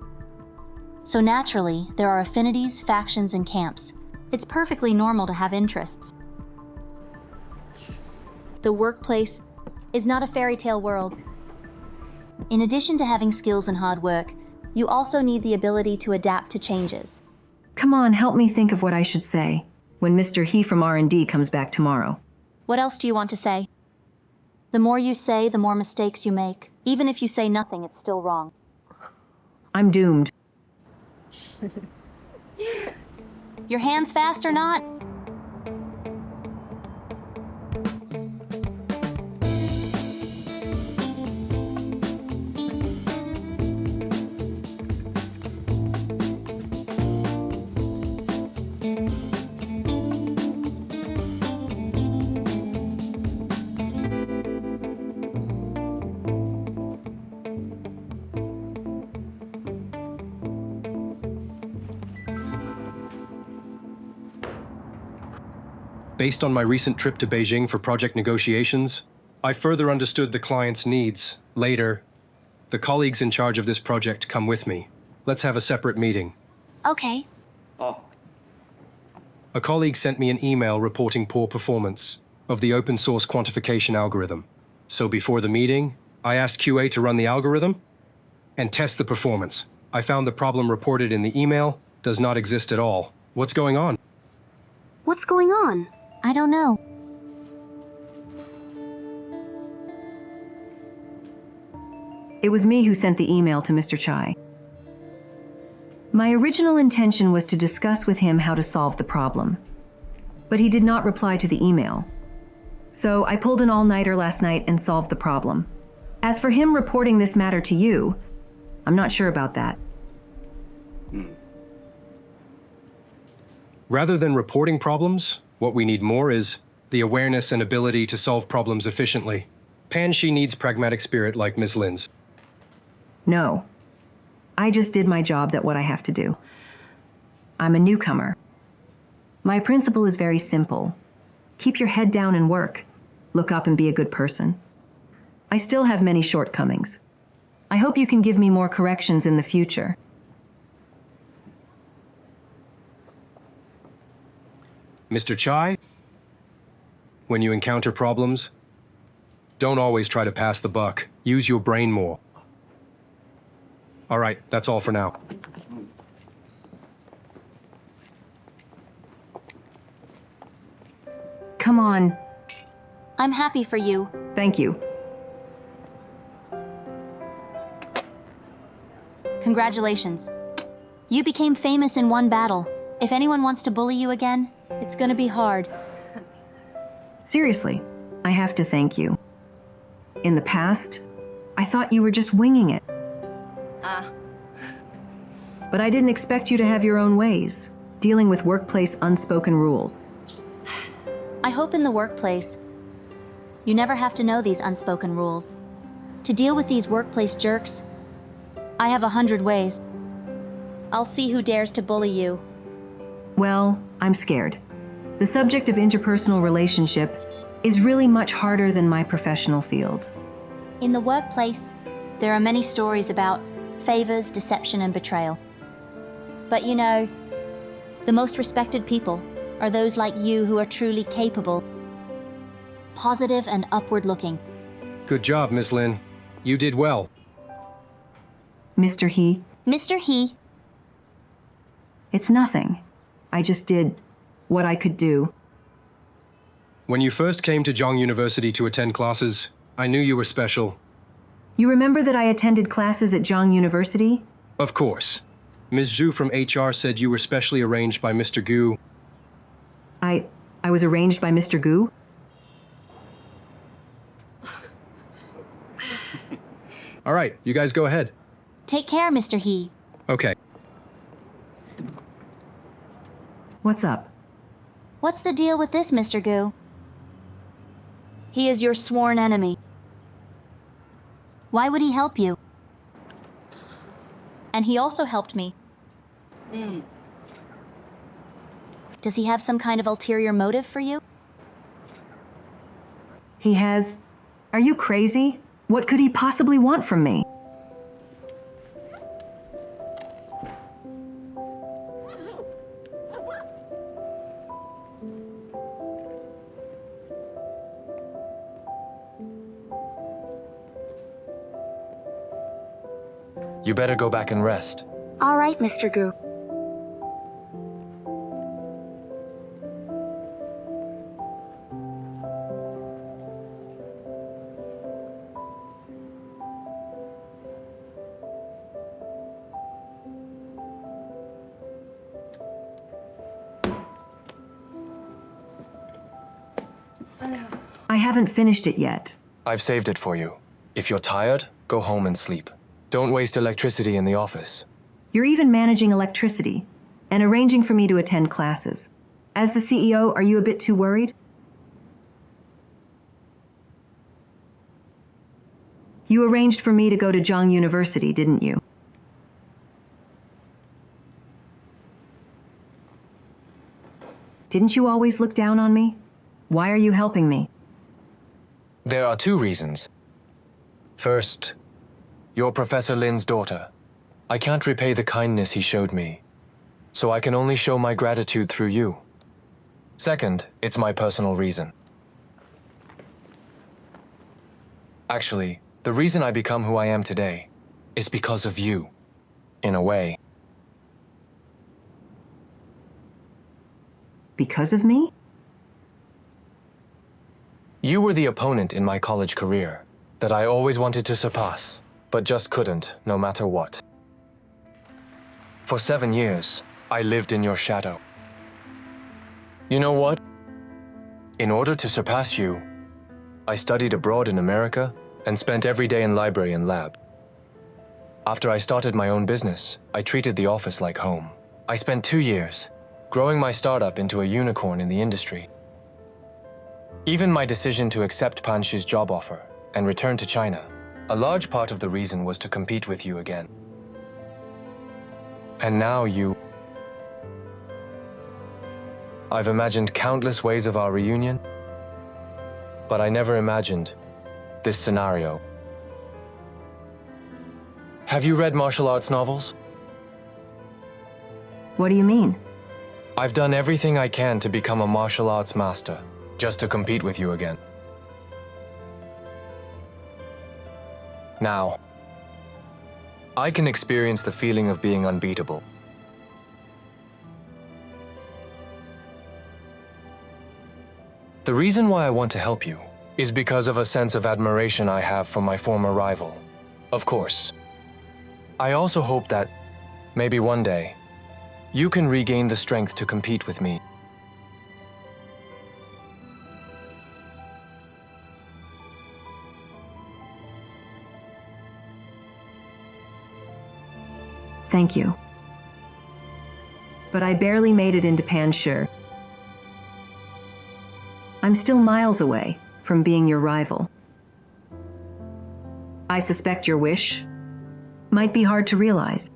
So naturally, there are affinities, factions, and camps. It's perfectly normal to have interests. The workplace is not a fairy tale world. In addition to having skills and hard work, you also need the ability to adapt to changes. Come on, help me think of what I should say when Mr. He from R&D comes back tomorrow. What else do you want to say? The more you say, the more mistakes you make. Even if you say nothing, it's still wrong. I'm doomed. Your hands fast or not? Based on my recent trip to Beijing for project negotiations, I further understood the client's needs. Later, the colleagues in charge of this project come with me. Let's have a separate meeting. Okay. A colleague sent me an email reporting poor performance of the open source quantification algorithm. So before the meeting, I asked QA to run the algorithm and test the performance. I found the problem reported in the email does not exist at all. What's going on? What's going on? I don't know. It was me who sent the email to Mr. Chai. My original intention was to discuss with him how to solve the problem, but he did not reply to the email. So I pulled an all-nighter last night and solved the problem. As for him reporting this matter to you, I'm not sure about that. Rather than reporting problems, what we need more is the awareness and ability to solve problems efficiently. Panshi needs pragmatic spirit like Ms. Lin's. No. I just did my job at what I have to do. I'm a newcomer. My principle is very simple. Keep your head down and work. Look up and be a good person. I still have many shortcomings. I hope you can give me more corrections in the future. Mr. Chai, when you encounter problems, don't always try to pass the buck. Use your brain more. All right, that's all for now. Come on. I'm happy for you. Thank you. Congratulations. You became famous in one battle. If anyone wants to bully you again, it's gonna be hard. Seriously, I have to thank you. In the past, I thought you were just winging it. But I didn't expect you to have your own ways. dealing with workplace unspoken rules. I hope in the workplace, you never have to know these unspoken rules. To deal with these workplace jerks, I have 100 ways. I'll see who dares to bully you. Well, I'm scared. The subject of interpersonal relationship is really much harder than my professional field. In the workplace, there are many stories about favors, deception, and betrayal. But you know, the most respected people are those like you who are truly capable, positive, and upward-looking. Good job, Miss Lin. You did well. Mr. He? Mr. He. It's nothing. I just did what I could do. When you first came to Jiang University to attend classes, I knew you were special. You remember that I attended classes at Jiang University? Of course. Ms. Zhu from HR said you were specially arranged by Mr. Gu. I was arranged by Mr. Gu? All right, you guys go ahead. Take care, Mr. He. Okay. What's up? What's the deal with this, Mr. Gu? He is your sworn enemy. Why would he help you? And he also helped me. Does he have some kind of ulterior motive for you? He has. Are you crazy? What could he possibly want from me? You better go back and rest. All right, Mr. Gu. I haven't finished it yet. I've saved it for you. If you're tired, go home and sleep. Don't waste electricity in the office. You're even managing electricity and arranging for me to attend classes. As the CEO, are you a bit too worried? You arranged for me to go to Jiang University, didn't you? Didn't you always look down on me? Why are you helping me? There are two reasons. First, you're Professor Lin's daughter. I can't repay the kindness he showed me, so I can only show my gratitude through you. Second, it's my personal reason. Actually, the reason I become who I am today is because of you, in a way. Because of me? You were the opponent in my college career that I always wanted to surpass, but just couldn't, no matter what. For 7 years, I lived in your shadow. You know what? In order to surpass you, I studied abroad in America and spent every day in library and lab. After I started my own business, I treated the office like home. I spent 2 years growing my startup into a unicorn in the industry. Even my decision to accept Panshi's job offer and return to China, a large part of the reason was to compete with you again. And now you... I've imagined countless ways of our reunion, but I never imagined this scenario. Have you read martial arts novels? What do you mean? I've done everything I can to become a martial arts master, just to compete with you again. Now, I can experience the feeling of being unbeatable. The reason why I want to help you is because of a sense of admiration I have for my former rival. Of course, I also hope that, maybe one day, you can regain the strength to compete with me. Thank you. but I barely made it into Panshi. I'm still miles away from being your rival. I suspect your wish might be hard to realize.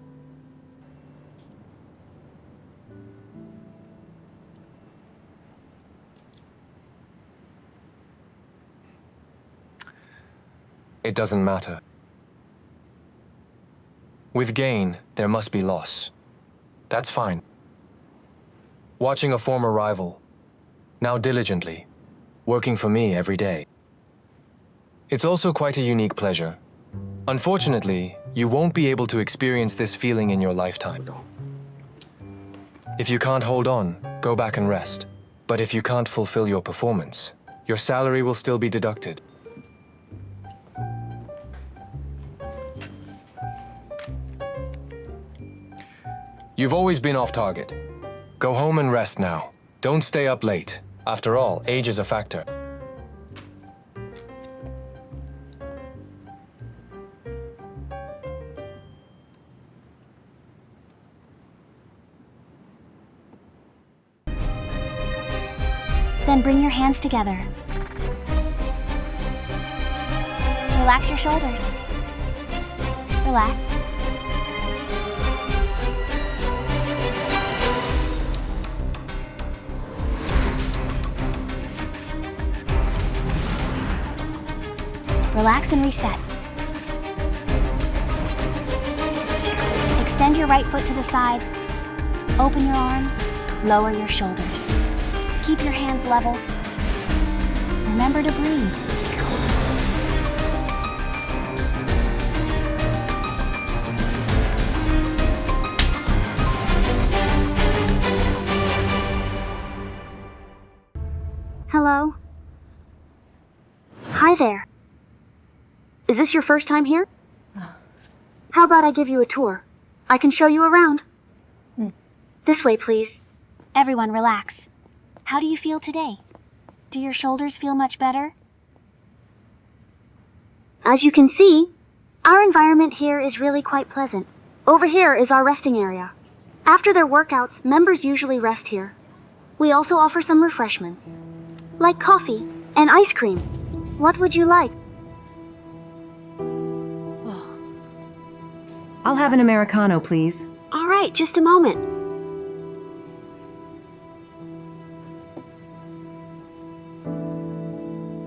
It doesn't matter. With gain, there must be loss. That's fine. Watching a former rival, now diligently, working for me every day. It's also quite a unique pleasure. Unfortunately, you won't be able to experience this feeling in your lifetime. If you can't hold on, go back and rest. But if you can't fulfill your performance, your salary will still be deducted. You've always been off target. Go home and rest now. Don't stay up late. After all, age is a factor. Then bring your hands together. Relax your shoulders. Relax. Relax and reset. Extend your right foot to the side. Open your arms. Lower your shoulders. Keep your hands level. Remember to breathe. Hello? Hi there. Is this your first time here? How about I give you a tour? I can show you around. This way, please. Everyone relax. How do you feel today? Do your shoulders feel much better? As you can see, our environment here is really quite pleasant. Over here is our resting area. After their workouts, members usually rest here. We also offer some refreshments, like coffee and ice cream. What would you like? I'll have an Americano, please. All right, just a moment.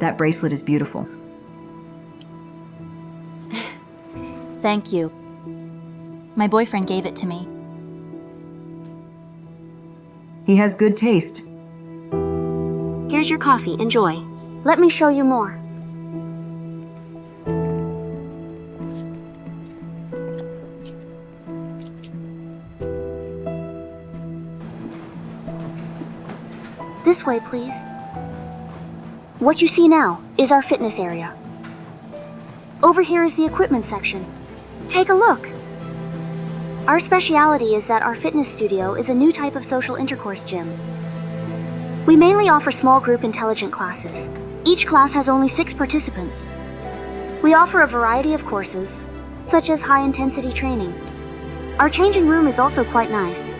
That bracelet is beautiful. Thank you. My boyfriend gave it to me. He has good taste. Here's your coffee. Enjoy. Let me show you more. This way, please. What you see now is our fitness area. Over here is the equipment section. Take a look. Our speciality is that our fitness studio is a new type of social intercourse gym. We mainly offer small group intelligent classes. Each class has only 6 participants. We offer a variety of courses, such as high-intensity training. Our changing room is also quite nice.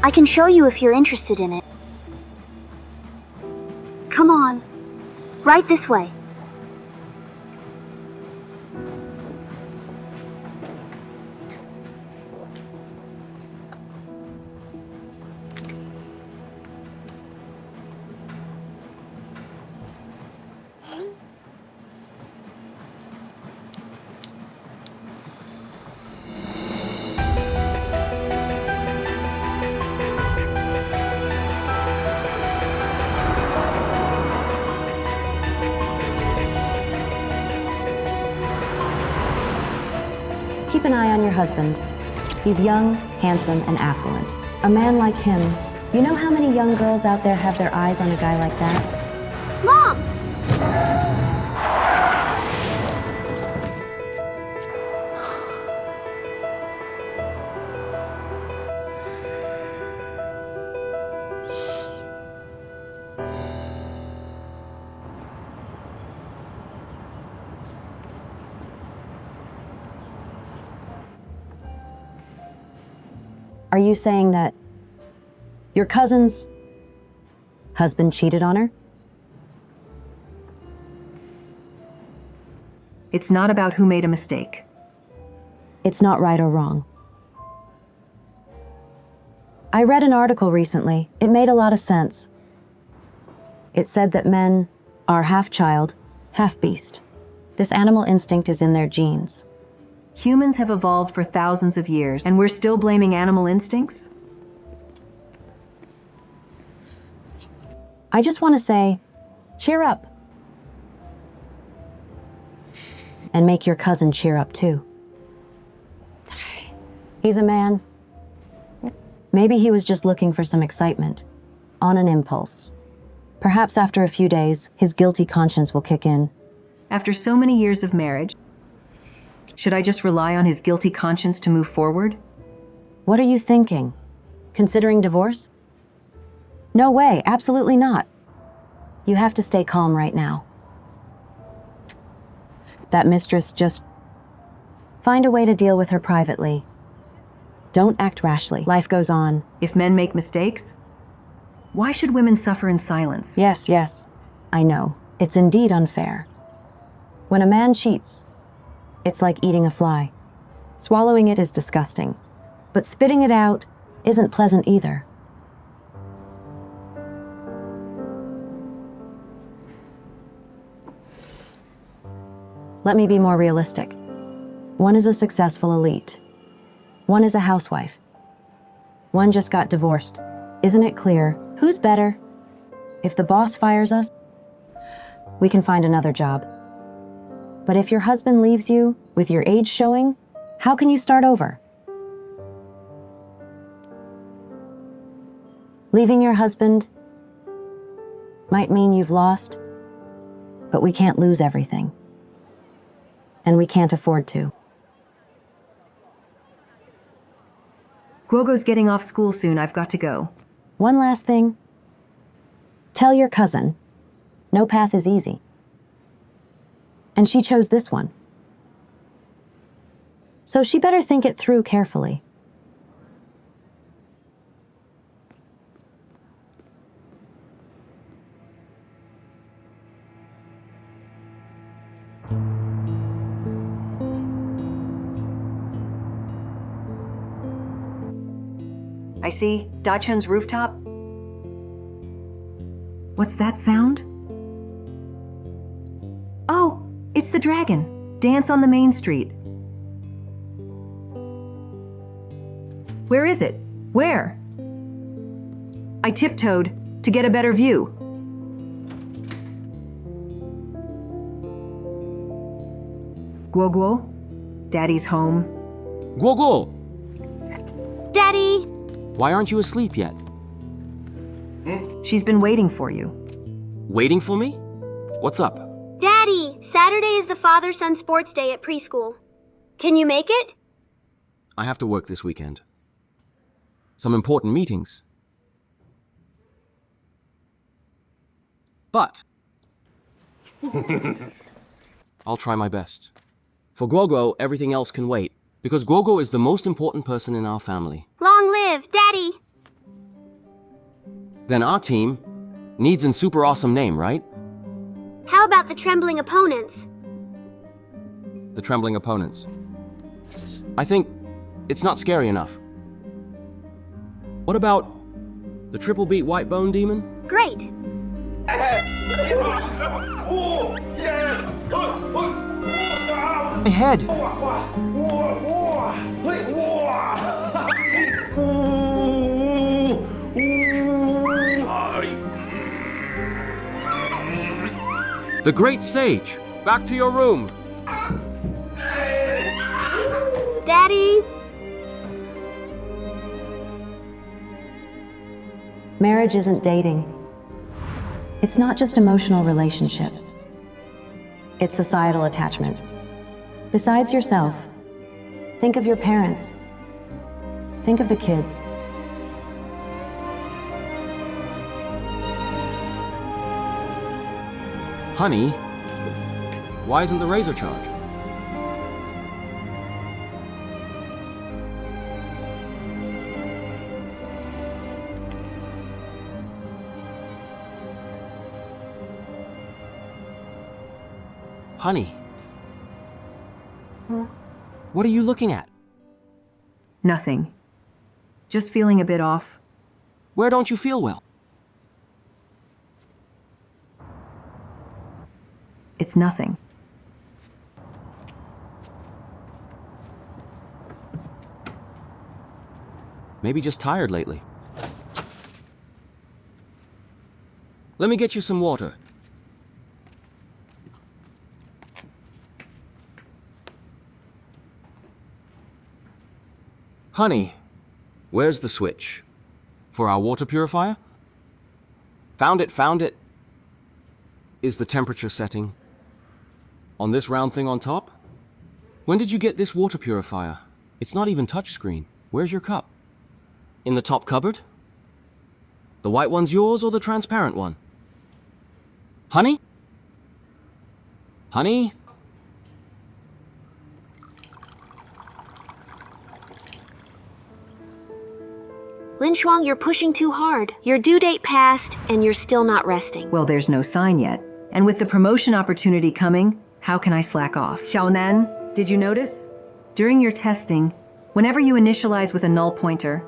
I can show you if you're interested in it. Come on. Right this way. Keep an eye on your husband. He's young, handsome, and affluent. A man like him, you know how many young girls out there have their eyes on a guy like that? Mom! Are you saying that Your cousin's husband cheated on her? It's not about who made a mistake. It's not right or wrong. I read an article recently. It made a lot of sense. It said that men are half child, half beast. This animal instinct is in their genes. Humans have evolved for thousands of years, and we're still blaming animal instincts? I just want to say, cheer up. And make your cousin cheer up too. He's a man. Maybe he was just looking for some excitement, on an impulse. Perhaps after a few days, his guilty conscience will kick in. After so many years of marriage, should I just rely on his guilty conscience to move forward? What are you thinking? Considering divorce? No way, absolutely not. You have to stay calm right now. That mistress, just find a way to deal with her privately. Don't act rashly. Life goes on. If men make mistakes, why should women suffer in silence? Yes, yes, I know. It's indeed unfair. When a man cheats, it's like eating a fly. Swallowing it is disgusting, but spitting it out isn't pleasant either. Let me be more realistic. One is a successful elite. One is a housewife. One just got divorced. Isn't it clear? Who's better? If the boss fires us, we can find another job. But if your husband leaves you with your age showing, how can you start over? Leaving your husband might mean you've lost, but we can't lose everything. And we can't afford to. Guoguo's getting off school soon. I've got to go. One last thing. Tell your cousin, no path is easy. And she chose this one. So she better think it through carefully. I see Dachun's rooftop. What's that sound? Oh, it's the dragon. Dance on the main street. Where is it? Where? I tiptoed to get a better view. Guoguo, Daddy's home. Guoguo! Daddy! Why aren't you asleep yet? She's been waiting for you. Waiting for me? What's up? Daddy! Saturday is the father-son sports day at preschool. Can you make it? I have to work this weekend. Some important meetings. But I'll try my best. For Guoguo, everything else can wait, because Guoguo is the most important person in our family. Long live, Daddy! Then our team needs a super awesome name, right? How about the Trembling Opponents? The Trembling Opponents. I think it's not scary enough. What about the Triple Beat White Bone Demon? Great! My head! The Great Sage! Back to your room! Daddy! Marriage isn't dating. It's not just emotional relationship. It's societal attachment. Besides yourself, think of your parents. Think of the kids. Honey, why isn't the razor charged? Honey. What are you looking at? Nothing. Just feeling a bit off. Where don't you feel well? It's nothing. Maybe just tired lately. Let me get you some water. Honey, where's the switch? For our water purifier? Found it, found it. Is the temperature setting on this round thing on top? When did you get this water purifier? It's not even touchscreen. Where's your cup? In the top cupboard? The white one's yours or the transparent one? Honey? Honey? Lin Shuang, you're pushing too hard. Your due date passed, and you're still not resting. Well, there's no sign yet. And with the promotion opportunity coming, how can I slack off? Xiao, did you notice? During your testing, whenever you initialize with a null pointer,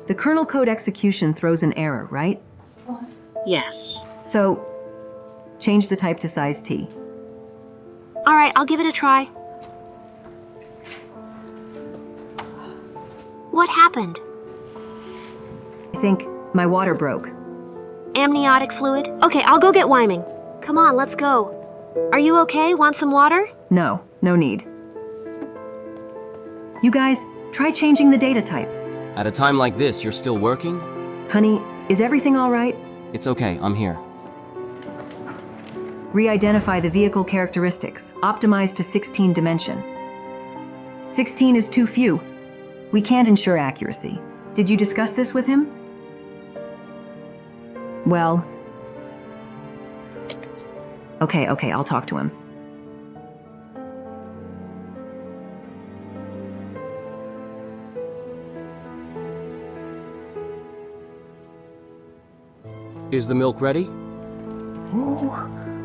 the kernel code execution throws an error, right? Yes. So, change the type to size T. All right, I'll give it a try. What happened? I think my water broke. Amniotic fluid? Okay, I'll go get Wei Ming. Come on, let's go. Are you okay? Want some water? No need. You guys, try changing the data type. At a time like this, you're still working? Honey, is everything all right? It's okay, I'm here. Re-identify the vehicle characteristics, optimized to 16 dimension. 16 is too few. We can't ensure accuracy. Did you discuss this with him? Well... Okay, I'll talk to him. Is the milk ready?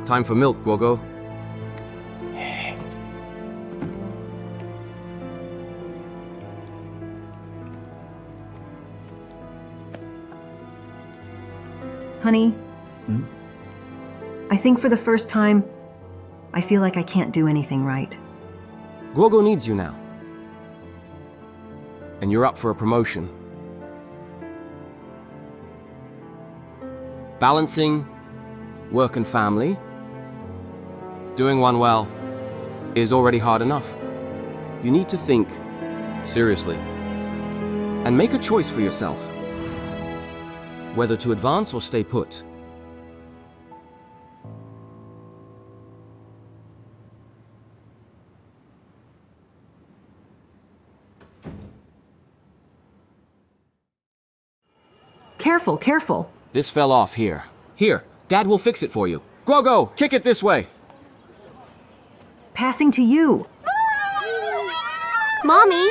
Time for milk, Guogo. Honey, I think for the first time, I feel like I can't do anything right. Guogo needs you now. And you're up for a promotion. Balancing work and family, doing one well, is already hard enough. You need to think seriously and make a choice for yourself, whether to advance or stay put. Careful. This fell off here. Here, Dad will fix it for you. Guogo, kick it this way. Passing to you. Mommy!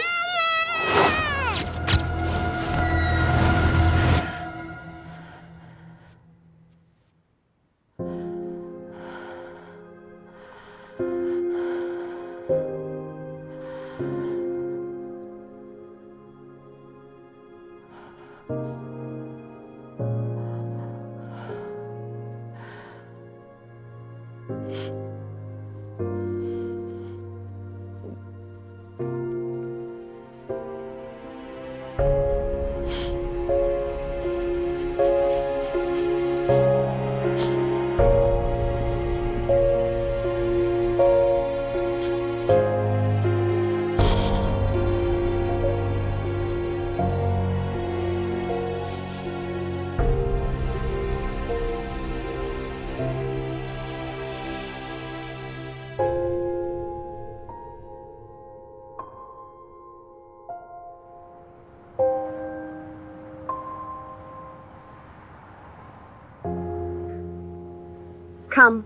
Come.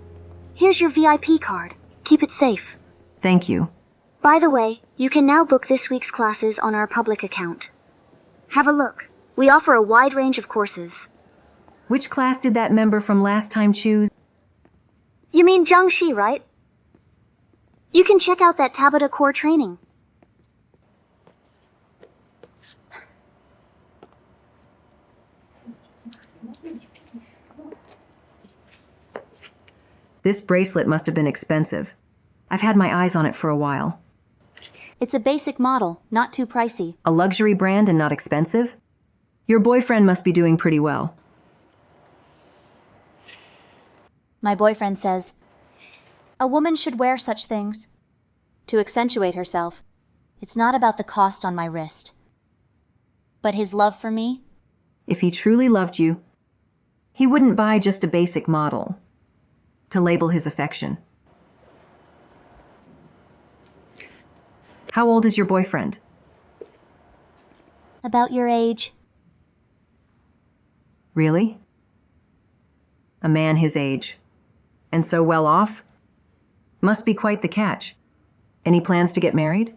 Here's your VIP card. Keep it safe. Thank you. By the way, you can now book this week's classes on our public account. Have a look. We offer a wide range of courses. Which class did that member from last time choose? You mean Jiang Xi, right? You can check out that Tabata core training. This bracelet must have been expensive. I've had my eyes on it for a while. It's a basic model, not too pricey. A luxury brand and not expensive? Your boyfriend must be doing pretty well. My boyfriend says, a woman should wear such things to accentuate herself. It's not about the cost on my wrist, but his love for me. If he truly loved you, he wouldn't buy just a basic model to label his affection. How old is your boyfriend? About your age. Really? A man his age. And so well off? Must be quite the catch. Any plans to get married?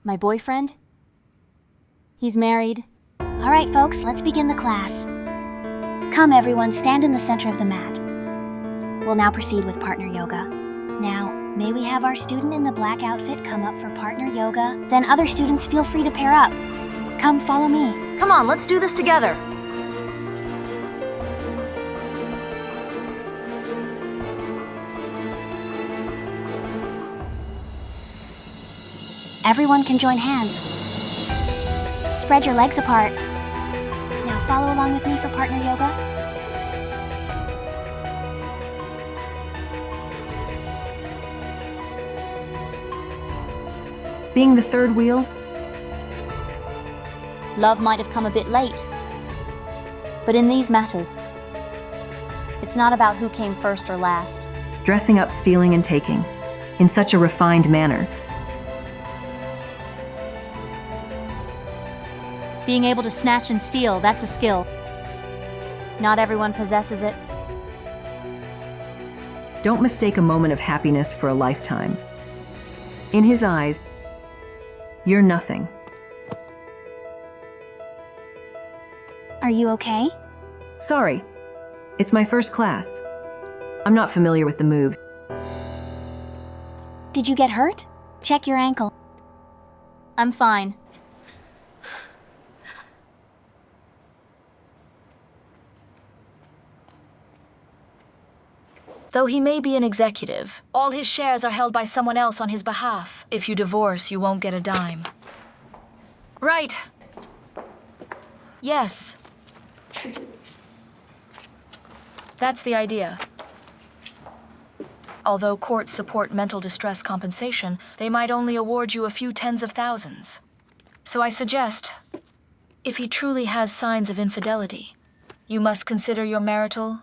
My boyfriend? He's married. All right, folks, let's begin the class. Come, everyone, stand in the center of the mat. We'll now proceed with partner yoga. Now, may we have our student in the black outfit come up for partner yoga? Then other students feel free to pair up. Come, follow me. Come on, let's do this together. Everyone can join hands. Spread your legs apart. Now follow along with me for partner yoga. Being the third wheel? Love might have come a bit late. But in these matters, it's not about who came first or last. Dressing up, stealing, and taking, in such a refined manner. Being able to snatch and steal, that's a skill. Not everyone possesses it. Don't mistake a moment of happiness for a lifetime. In his eyes, you're nothing. Are you okay? Sorry. It's my first class. I'm not familiar with the moves. Did you get hurt? Check your ankle. I'm fine. Though he may be an executive, all his shares are held by someone else on his behalf. If you divorce, you won't get a dime. Right. Yes. That's the idea. Although courts support mental distress compensation, they might only award you a few tens of thousands. So I suggest, if he truly has signs of infidelity, you must consider your marital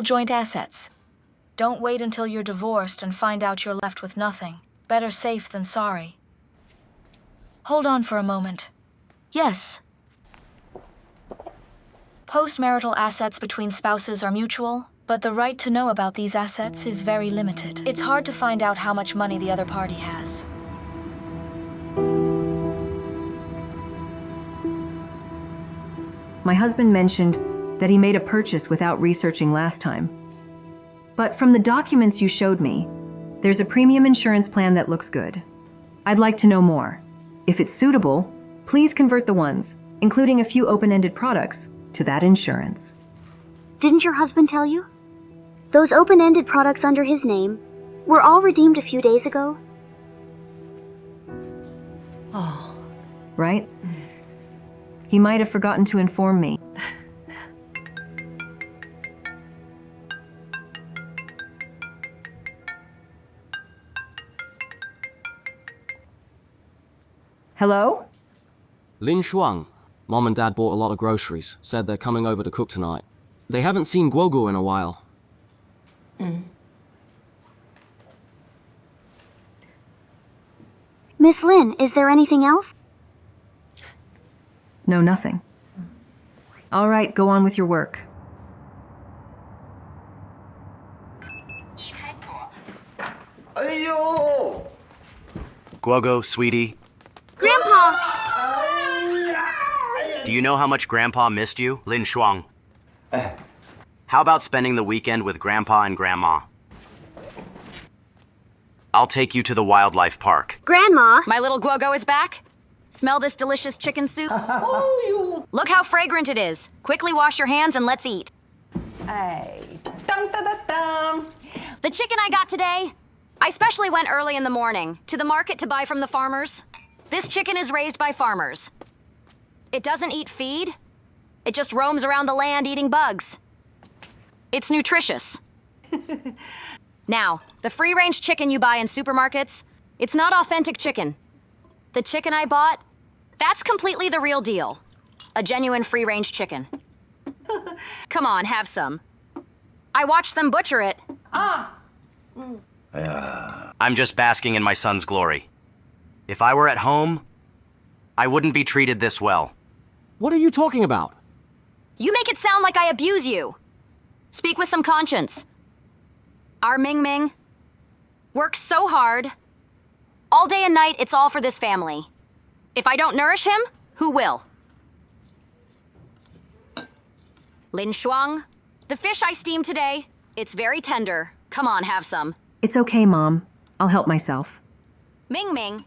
joint assets. Don't wait until you're divorced and find out you're left with nothing. Better safe than sorry. Hold on for a moment. Yes. Post-marital assets between spouses are mutual, but the right to know about these assets is very limited. It's hard to find out how much money the other party has. My husband mentioned that he made a purchase without researching last time. But from the documents you showed me, there's a premium insurance plan that looks good. I'd like to know more. If it's suitable, please convert the ones, including a few open-ended products, to that insurance. Didn't your husband tell you? Those open-ended products under his name were all redeemed a few days ago. Oh. Right? He might have forgotten to inform me. Hello? Lin Shuang. Mom and Dad bought a lot of groceries. Said they're coming over to cook tonight. They haven't seen Guoguo in a while. Miss Lin, is there anything else? No, nothing. All right, go on with your work. Guogo, sweetie. Grandpa! Do you know how much Grandpa missed you? Lin Shuang. How about spending the weekend with Grandpa and Grandma? I'll take you to the wildlife park. Grandma! My little Guogo is back. Smell this delicious chicken soup? Look how fragrant it is. Quickly wash your hands and let's eat. The chicken I got today, I specially went early in the morning to the market to buy from the farmers. This chicken is raised by farmers. It doesn't eat feed. It just roams around the land eating bugs. It's nutritious. Now, the free-range chicken you buy in supermarkets, it's not authentic chicken. The chicken I bought, that's completely the real deal. A genuine free-range chicken. Come on, have some. I watched them butcher it. I'm just basking in my son's glory. If I were at home, I wouldn't be treated this well. What are you talking about? You make it sound like I abuse you. Speak with some conscience. Our Ming Ming works so hard. All day and night, it's all for this family. If I don't nourish him, who will? Lin Shuang, the fish I steamed today, it's very tender. Come on, have some. It's okay, Mom. I'll help myself. Ming Ming,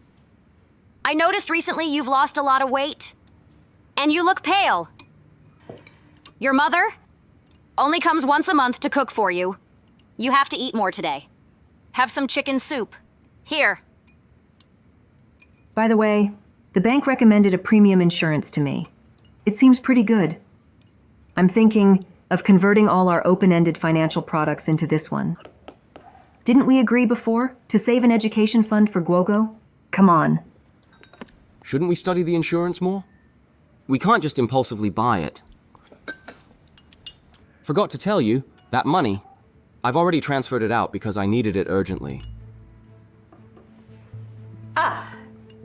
I noticed recently you've lost a lot of weight. And you look pale. Your mother only comes once a month to cook for you. You have to eat more today. Have some chicken soup. Here. By the way, the bank recommended a premium insurance to me. It seems pretty good. I'm thinking of converting all our open-ended financial products into this one. Didn't we agree before to save an education fund for Guogo? Come on. Shouldn't we study the insurance more? We can't just impulsively buy it. Forgot to tell you, that money, I've already transferred it out because I needed it urgently.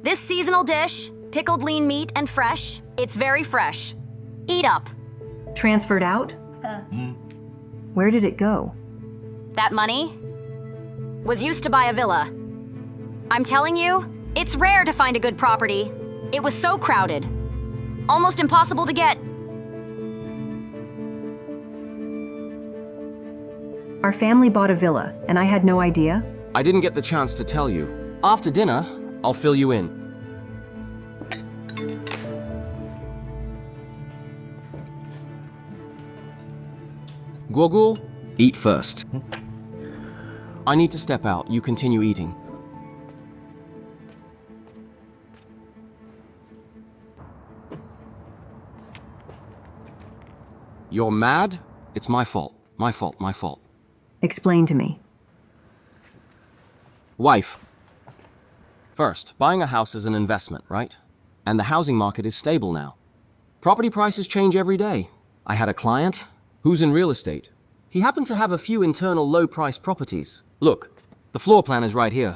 This seasonal dish, pickled lean meat and fresh, it's very fresh. Eat up. Transferred out? Where did it go? That money was used to buy a villa. I'm telling you, it's rare to find a good property. It was so crowded. Almost impossible to get. Our family bought a villa, and I had no idea. I didn't get the chance to tell you. After dinner, I'll fill you in. Guogu, eat first. I need to step out. You continue eating. You're mad? It's my fault. My fault, my fault. Explain to me. Wife. First, buying a house is an investment, right? And the housing market is stable now. Property prices change every day. I had a client who's in real estate. He happened to have a few internal low-priced properties. Look, the floor plan is right here.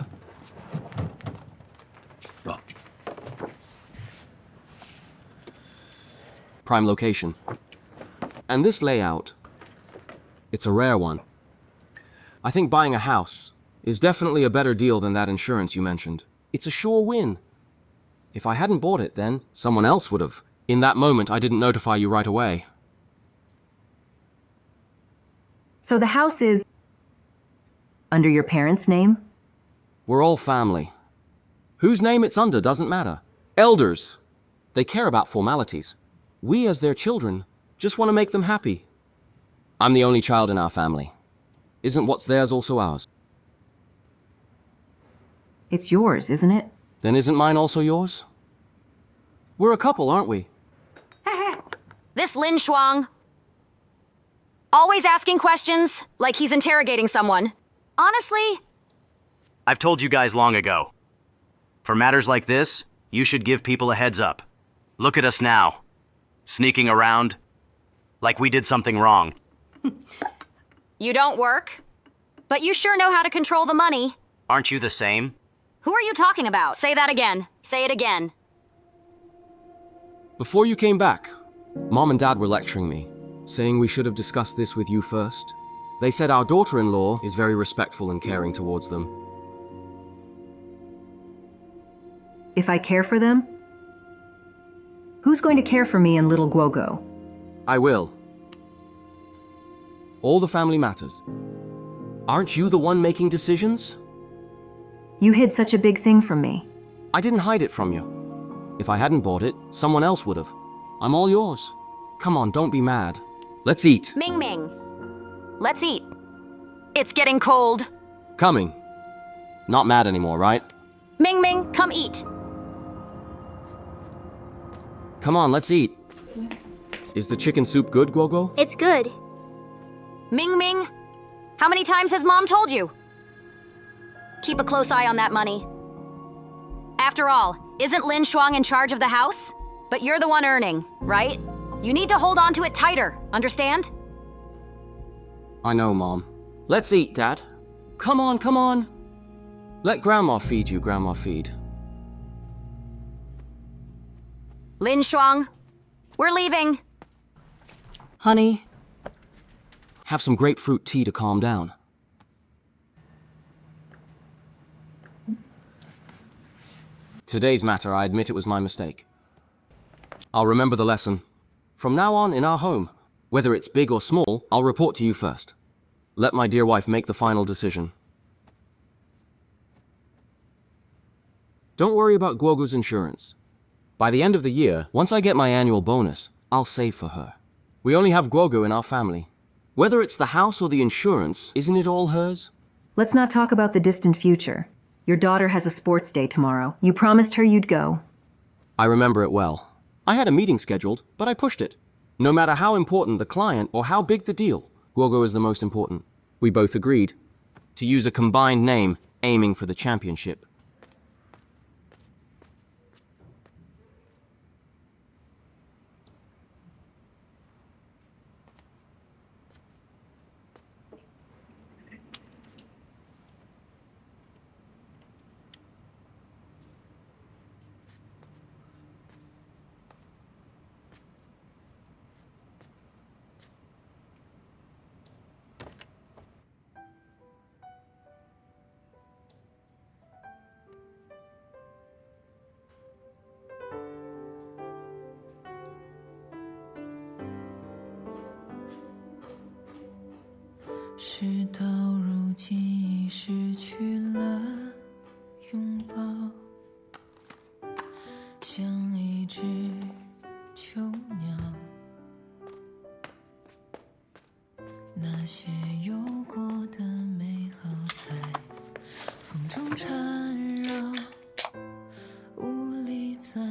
Prime location. And this layout, it's a rare one. I think buying a house is definitely a better deal than that insurance you mentioned. It's a sure win. If I hadn't bought it then, someone else would have. In that moment, I didn't notify you right away. So the house is under your parents' name? We're all family. Whose name it's under doesn't matter. Elders, they care about formalities. We, as their children, just want to make them happy. I'm the only child in our family. Isn't what's theirs also ours? It's yours, isn't it? Then isn't mine also yours? We're a couple, aren't we? This Lin Shuang, always asking questions like he's interrogating someone. Honestly, I've told you guys long ago. For matters like this, you should give people a heads up. Look at us now. Sneaking around like we did something wrong. You don't work, but you sure know how to control the money. Aren't you the same? Who are you talking about? Say that again. Say it again. Before you came back, Mom and Dad were lecturing me, saying we should have discussed this with you first. They said our daughter-in-law is very respectful and caring towards them. If I care for them? Who's going to care for me and little Guogo? I will. All the family matters. Aren't you the one making decisions? You hid such a big thing from me. I didn't hide it from you. If I hadn't bought it, someone else would have. I'm all yours. Come on, don't be mad. Let's eat. Ming Ming, let's eat. It's getting cold. Coming. Not mad anymore, right? Ming Ming, come eat. Come on, let's eat. Is the chicken soup good, Guoguo? It's good. Ming Ming, how many times has Mom told you? Keep a close eye on that money. After all, isn't Lin Shuang in charge of the house? But you're the one earning, right? You need to hold on to it tighter, understand? I know, Mom. Let's eat, Dad. Come on, come on. Let Grandma feed you, Grandma feed. Lin Shuang, we're leaving. Honey, have some grapefruit tea to calm down. Today's matter, I admit it was my mistake. I'll remember the lesson. From now on, in our home, whether it's big or small, I'll report to you first. Let my dear wife make the final decision. Don't worry about Guogu's insurance. By the end of the year, once I get my annual bonus, I'll save for her. We only have Guogu in our family. Whether it's the house or the insurance, isn't it all hers? Let's not talk about the distant future. Your daughter has a sports day tomorrow. You promised her you'd go. I remember it well. I had a meeting scheduled, but I pushed it. No matter how important the client or how big the deal, Guogu is the most important. We both agreed to use a combined name, aiming for the championship.事到如今已失去了拥抱，像一只囚鸟。那些有过的美好在风中缠绕，无力再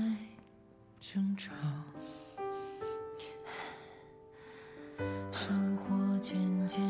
争吵。生活渐渐